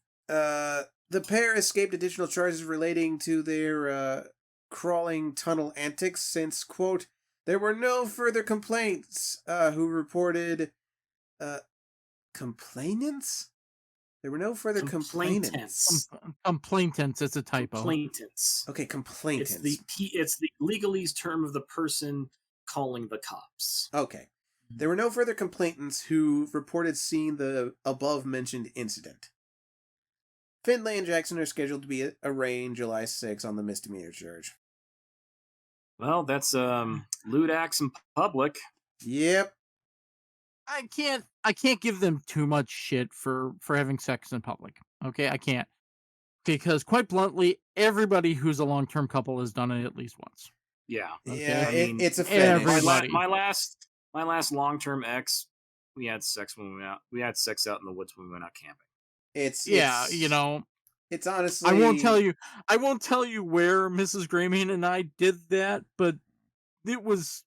The pair escaped additional charges relating to their crawling tunnel antics since, quote, there were no further complaints who reported complainants? There were no further complainants. Complainants, it's a typo. Complainants. Okay, complainants. It's the legalese term of the person calling the cops. Okay. There were no further complainants who reported seeing the above-mentioned incident. Finlay and Jackson are scheduled to be arraigned July 6 on the misdemeanor charge. Well, that's lewd acts in public. Yep. I can't give them too much shit for having sex in public. Okay, I can't. Because quite bluntly, everybody who's a long-term couple has done it at least once. Yeah. Okay? Yeah, I mean, it's a fetish. everybody. My last long-term ex, we had sex when we went out. We had sex out in the woods when we went out camping. It's It's honestly. I won't tell you where Mrs. Greymane and I did that, but it was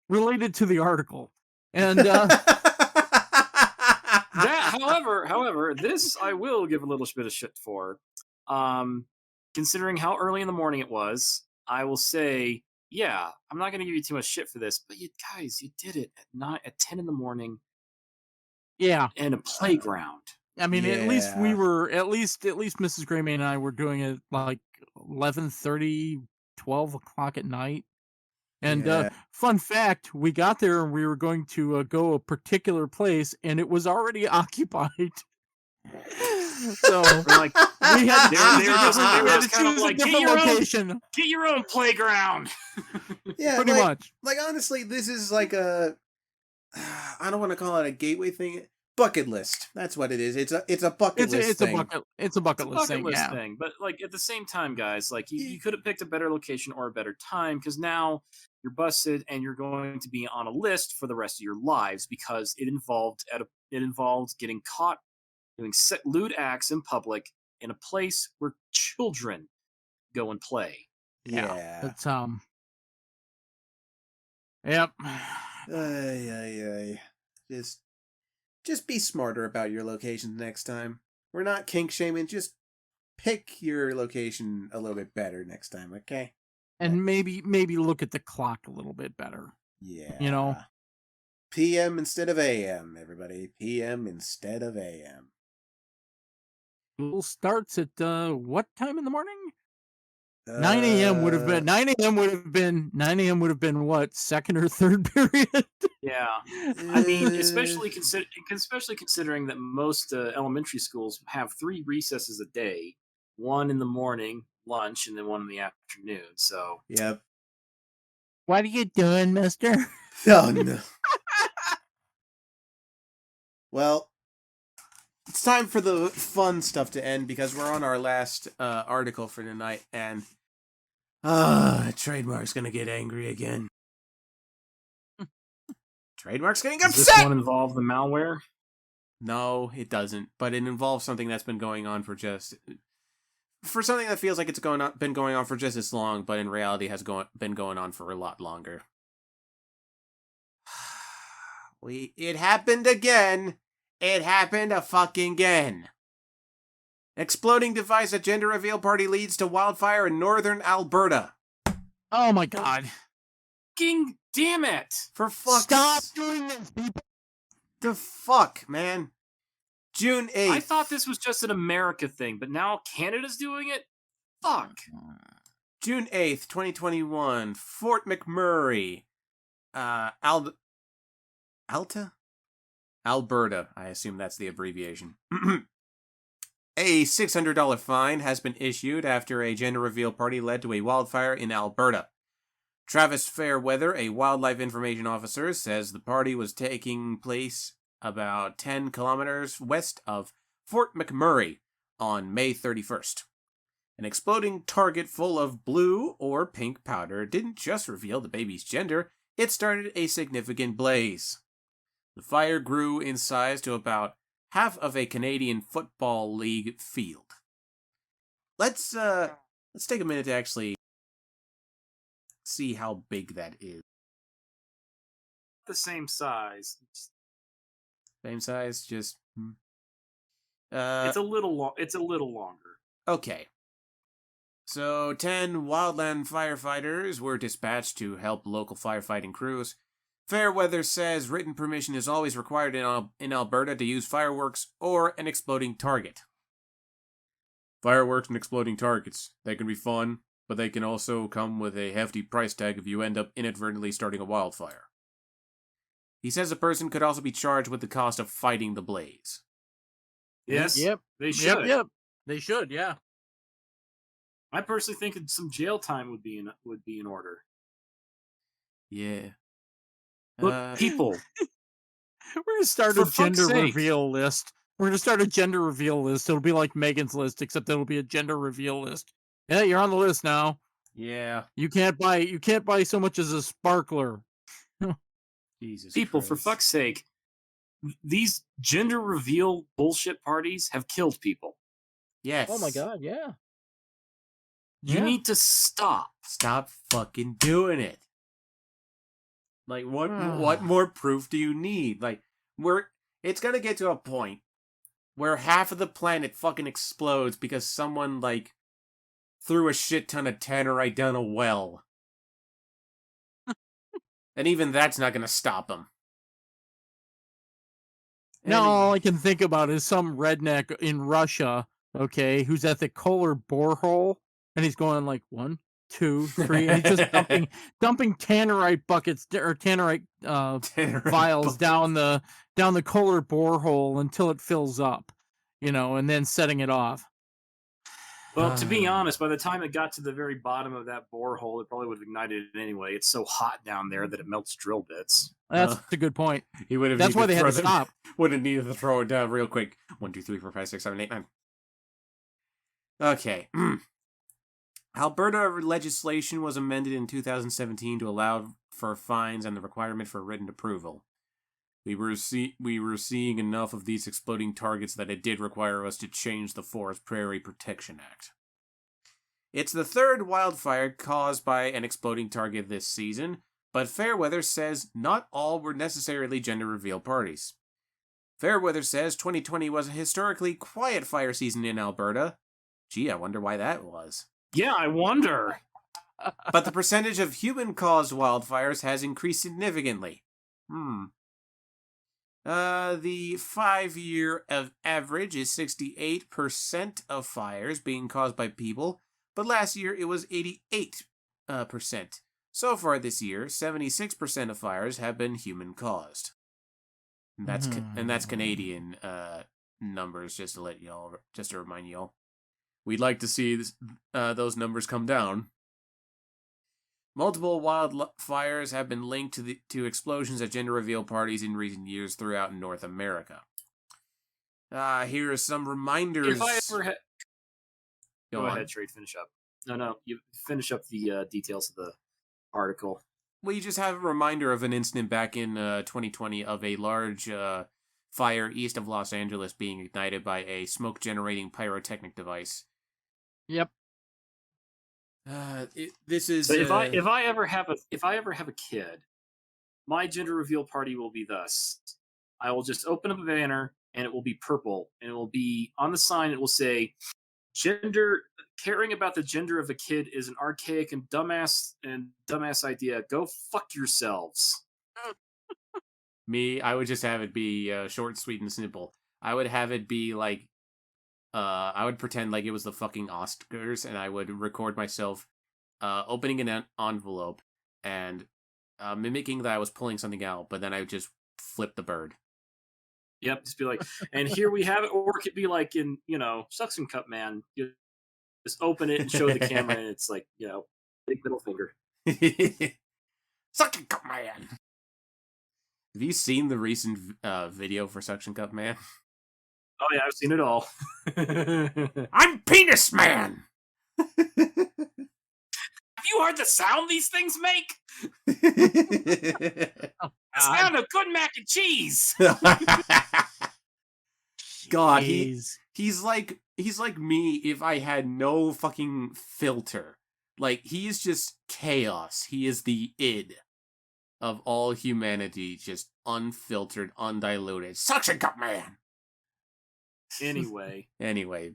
related to the article. And however, this I will give a little bit of shit for. Considering how early in the morning it was, I will say, yeah, I'm not going to give you too much shit for this, but you did it at 10 in the morning. Yeah, in a playground. I mean, at least Mrs. Greymane and I were doing it like 11:30, 12 o'clock at night. And fun fact, we got there and we were going to go a particular place, and it was already occupied. So we're like, we had to choose a different location. Get your own playground. Yeah, pretty much. Like honestly, this is like I don't want to call it a gateway thing. Bucket list. That's what it is. It's a bucket list thing. It's a bucket list thing. But like at the same time, guys, like you could have picked a better location or a better time, because now you're busted and you're going to be on a list for the rest of your lives because it involved getting caught doing lewd acts in public in a place where children go and play. Yeah. It's Yep. Just be smarter about your locations next time. We're not kink shaming. Just pick your location a little bit better next time, okay? And maybe look at the clock a little bit better. Yeah. You know? PM instead of AM, everybody. PM instead of AM. School starts at what time in the morning? 9 a.m. would have been 9 a.m. would have been what, second or third period? Yeah, I mean, especially considering that most elementary schools have 3 recesses a day, one in the morning, lunch, and then one in the afternoon. So yep. What are you doing, mister? Oh, no. Well, it's time for the fun stuff to end because we're on our last article for tonight, and Trademark's gonna get angry again. Trademark's getting Does upset! this one involve the malware? No, it doesn't, but it involves something that's been going on for something that feels like it's been going on for just as long, but in reality has been going on for a lot longer. It happened again. It happened a fucking again. Exploding device at gender reveal party leads to wildfire in northern Alberta. Oh my god. Fucking damn it! For fuck's Stop doing this, people. The fuck, man. June 8th. I thought this was just an America thing, but now Canada's doing it? Fuck. June 8th, 2021. Fort McMurray. Alberta. I assume that's the abbreviation. A $600 fine has been issued after a gender reveal party led to a wildfire in Alberta. Travis Fairweather, a wildlife information officer, says the party was taking place about 10 kilometers west of Fort McMurray on May 31st. An exploding target full of blue or pink powder didn't just reveal the baby's gender, it started a significant blaze. The fire grew in size to about half of a Canadian Football League field. Let's take a minute to actually see how big that is. The same size. Same size, just It's a little longer. Okay. So 10 wildland firefighters were dispatched to help local firefighting crews. Fairweather says written permission is always required in Alberta to use fireworks or an exploding target. Fireworks and exploding targets. They can be fun, but they can also come with a hefty price tag if you end up inadvertently starting a wildfire. He says a person could also be charged with the cost of fighting the blaze. Yes. Yep. They should. Yep. They should, yeah. I personally think some jail time would be in order. Yeah. Look, people. We're going to start For a gender fuck's sake. reveal list. We're going to start a gender reveal list. It'll be like Megan's list, except it'll be a gender reveal list. Yeah, you're on the list now. Yeah. You can't buy so much as a sparkler. Jesus People, Christ. for fuck's sake. These gender reveal bullshit parties have killed people. Yes. Oh my god, yeah. You Yeah. need to stop. Stop fucking doing it. Like, what more proof do you need? Like, it's gonna get to a point where half of the planet fucking explodes because someone, like, threw a shit ton of tannerite down a well. And even that's not gonna stop them. Now all I can think about is some redneck in Russia, okay, who's at the Kohler borehole, and he's going like 1, 2, 3, and he's just dumping tannerite buckets or tannerite vials down the Kohler borehole until it fills up, and then setting it off. Well, to be honest, by the time it got to the very bottom of that borehole, it probably would have ignited it anyway. It's so hot down there that it melts drill bits. That's a good point. He would have. That's why they had to stop. Would have needed to throw it down real quick. 1, 2, 3, 4, 5, 6, 7, 8, 9. Okay. Alberta legislation was amended in 2017 to allow for fines and the requirement for written approval. We were seeing enough of these exploding targets that it did require us to change the Forest Prairie Protection Act. It's the third wildfire caused by an exploding target this season, but Fairweather says not all were necessarily gender reveal parties. Fairweather says 2020 was a historically quiet fire season in Alberta. Gee, I wonder why that was. Yeah, I wonder. But the percentage of human-caused wildfires has increased significantly. The 5-year average is 68% of fires being caused by people, but last year it was 88%. So far this year, 76% of fires have been human-caused. And that's Canadian numbers, just to remind y'all. We'd like to see those numbers come down. Multiple wildfires have been linked to explosions at gender reveal parties in recent years throughout North America. Here are some reminders. If I ever had... Go on. ahead, Trade, finish up. No, you finish up the details of the article. We just have a reminder of an incident back in 2020 of a large fire east of Los Angeles being ignited by a smoke-generating pyrotechnic device. Yep. This is. So if I ever have a kid, my gender reveal party will be thus: I will just open up a banner and it will be purple, and it will be on the sign. It will say, "Caring about the gender of a kid is an archaic and dumbass idea. Go fuck yourselves." Me, I would just have it be short, sweet, and simple. I would have it be like, I would pretend like it was the fucking Oscars, and I would record myself opening an envelope and mimicking that I was pulling something out, but then I would just flip the bird. Yep, just be like, and here we have it, or it could be like in, Suction Cup Man. You just open it and show the camera, and it's like, big middle finger. Suction Cup Man! Have you seen the recent video for Suction Cup Man? Oh yeah, I've seen it all. I'm Penis Man! Have you heard the sound these things make? The sound of good mac and cheese! God, he's like me if I had no fucking filter. Like, he's just chaos. He is the id of all humanity, just unfiltered, undiluted. Suction Cup Man! Anyway,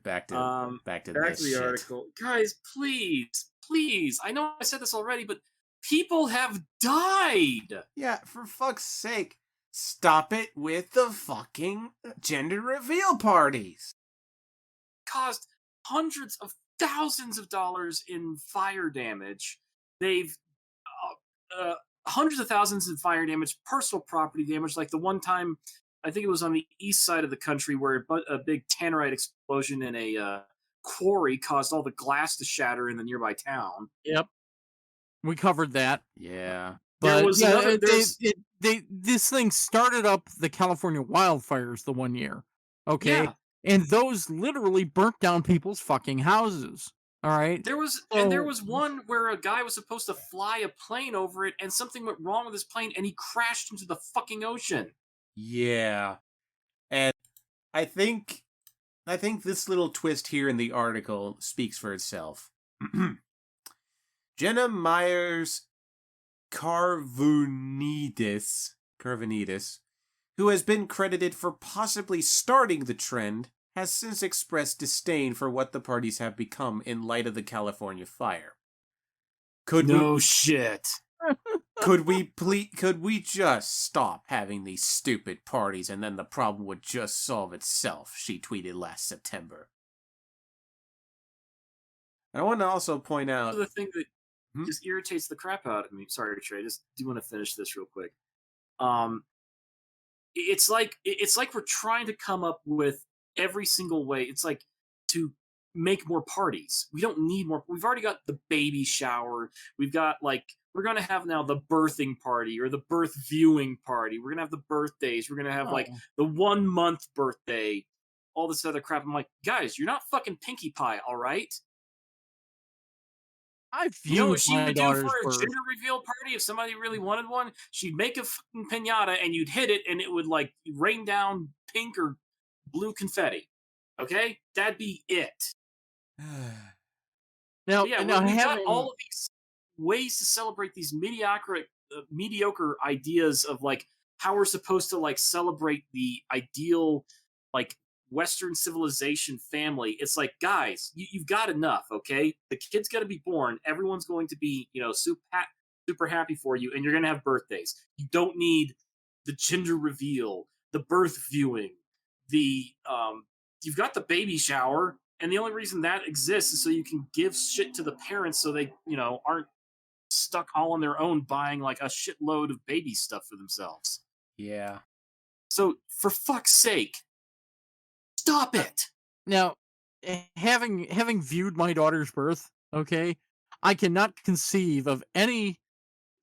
back to the article. Guys, please. I know I said this already, but people have died. Yeah, for fuck's sake. Stop it with the fucking gender reveal parties. Caused hundreds of thousands of dollars in fire damage. They've hundreds of thousands in fire damage, personal property damage, like the one time, I think it was on the east side of the country, where a big tannerite explosion in a quarry caused all the glass to shatter in the nearby town. Yep. We covered that. Yeah. But this thing started up the California wildfires the one year. Okay. Yeah. And those literally burnt down people's fucking houses. All right. There was one where a guy was supposed to fly a plane over it, and something went wrong with his plane, and he crashed into the fucking ocean. Yeah. And I think this little twist here in the article speaks for itself. Jenna Myers Carvunidis, who has been credited for possibly starting the trend, has since expressed disdain for what the parties have become in light of the California fire. Shit. Could we just stop having these stupid parties and then the problem would just solve itself, she tweeted last September. I want to also point out the thing that just irritates the crap out of me. Sorry, Trey, just do want to finish this real quick. It's like we're trying to come up with every single way. It's like to make more parties. We don't need more. We've already got the baby shower. We've got we're going to have now the birthing party or the birth viewing party. We're going to have the birthdays. We're going to have the 1 month birthday, all this other crap. I'm like, guys, you're not fucking Pinkie Pie, all right? I viewed what she my would do daughter's for a birth. gender reveal party if somebody really wanted one? She'd make a fucking pinata and you'd hit it and it would rain down pink or blue confetti. Okay? That'd be it. Now, we've got all of these ways to celebrate these mediocre ideas of how we're supposed to celebrate the ideal Western civilization family. It's like, guys, you've got enough, okay? The kid's got to be born. Everyone's going to be, super happy for you, and you're going to have birthdays. You don't need the gender reveal, the birth viewing, you've got the baby shower, and the only reason that exists is so you can give shit to the parents so they, aren't stuck all on their own buying a shitload of baby stuff for themselves. Yeah. So, for fuck's sake, stop it. Now, having viewed my daughter's birth, okay, I cannot conceive of any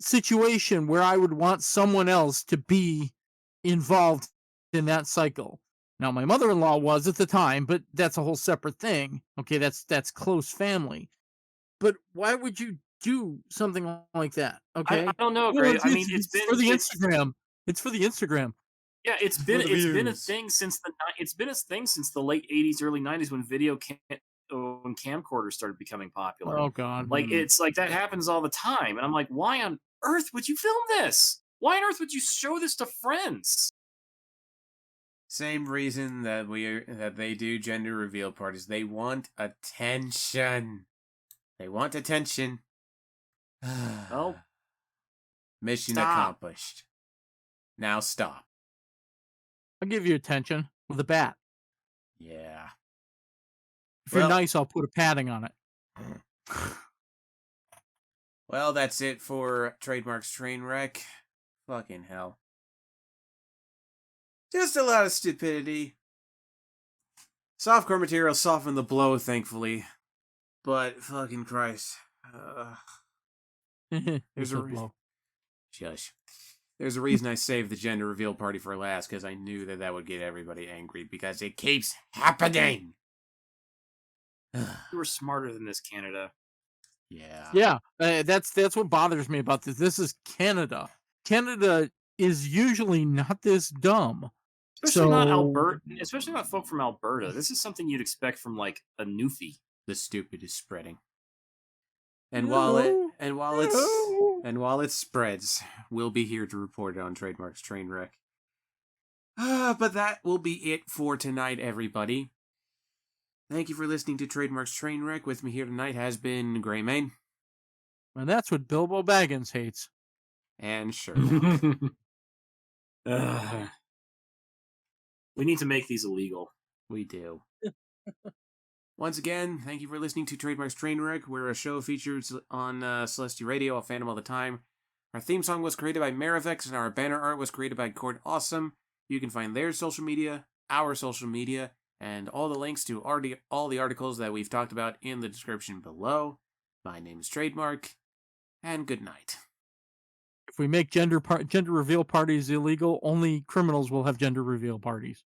situation where I would want someone else to be involved in that cycle. Now, my mother-in-law was at the time, but that's a whole separate thing. Okay, that's close family. But why would you do something like that? Okay, I don't know, Well, Gray. I mean, it's for the Instagram. It's for the Instagram. Yeah, it's For been the it's been a views. thing since the late '80s, early '90s when when camcorders started becoming popular. Oh God. Like it's like that happens all the time, and I'm like, why on earth would you film this? Why on earth would you show this to friends? Same reason that they do gender reveal parties. They want attention. They want attention. Well, Mission stop. accomplished. Now stop. I'll give you attention with a bat. Yeah. If you're Well- nice, I'll put a padding on it. Well, that's it for Trademark's Trainwreck. Fucking hell. Just a lot of stupidity. Softcore material softened the blow, thankfully. But, fucking Christ. There's There's a a reason. blow. Shush. There's a reason I saved the gender reveal party for last, because I knew that would get everybody angry, because it keeps happening! You were smarter than this, Canada. Yeah. Yeah, that's what bothers me about this. This is Canada. Canada is usually not this dumb. Especially not So- Alberta. Especially not folk from Alberta. This is something you'd expect from like a Newfie. The stupid is spreading. And while it spreads, we'll be here to report it on Trademark's Trainwreck. But that will be it for tonight, everybody. Thank you for listening to Trademark's Trainwreck. With me here tonight has been Greymane And that's what Bilbo Baggins hates. and Sherlock. We need to make these illegal. We do. Once again, thank you for listening to Trademark's Trainwreck. We're a show featured on Celestia Radio, off Phantom all the time. Our theme song was created by Marivex, and our banner art was created by Cord Awesome. You can find their social media, our social media, and all the links to all the articles that we've talked about in the description below. My name is Trademark, and good night. If we make gender reveal parties illegal, only criminals will have gender reveal parties.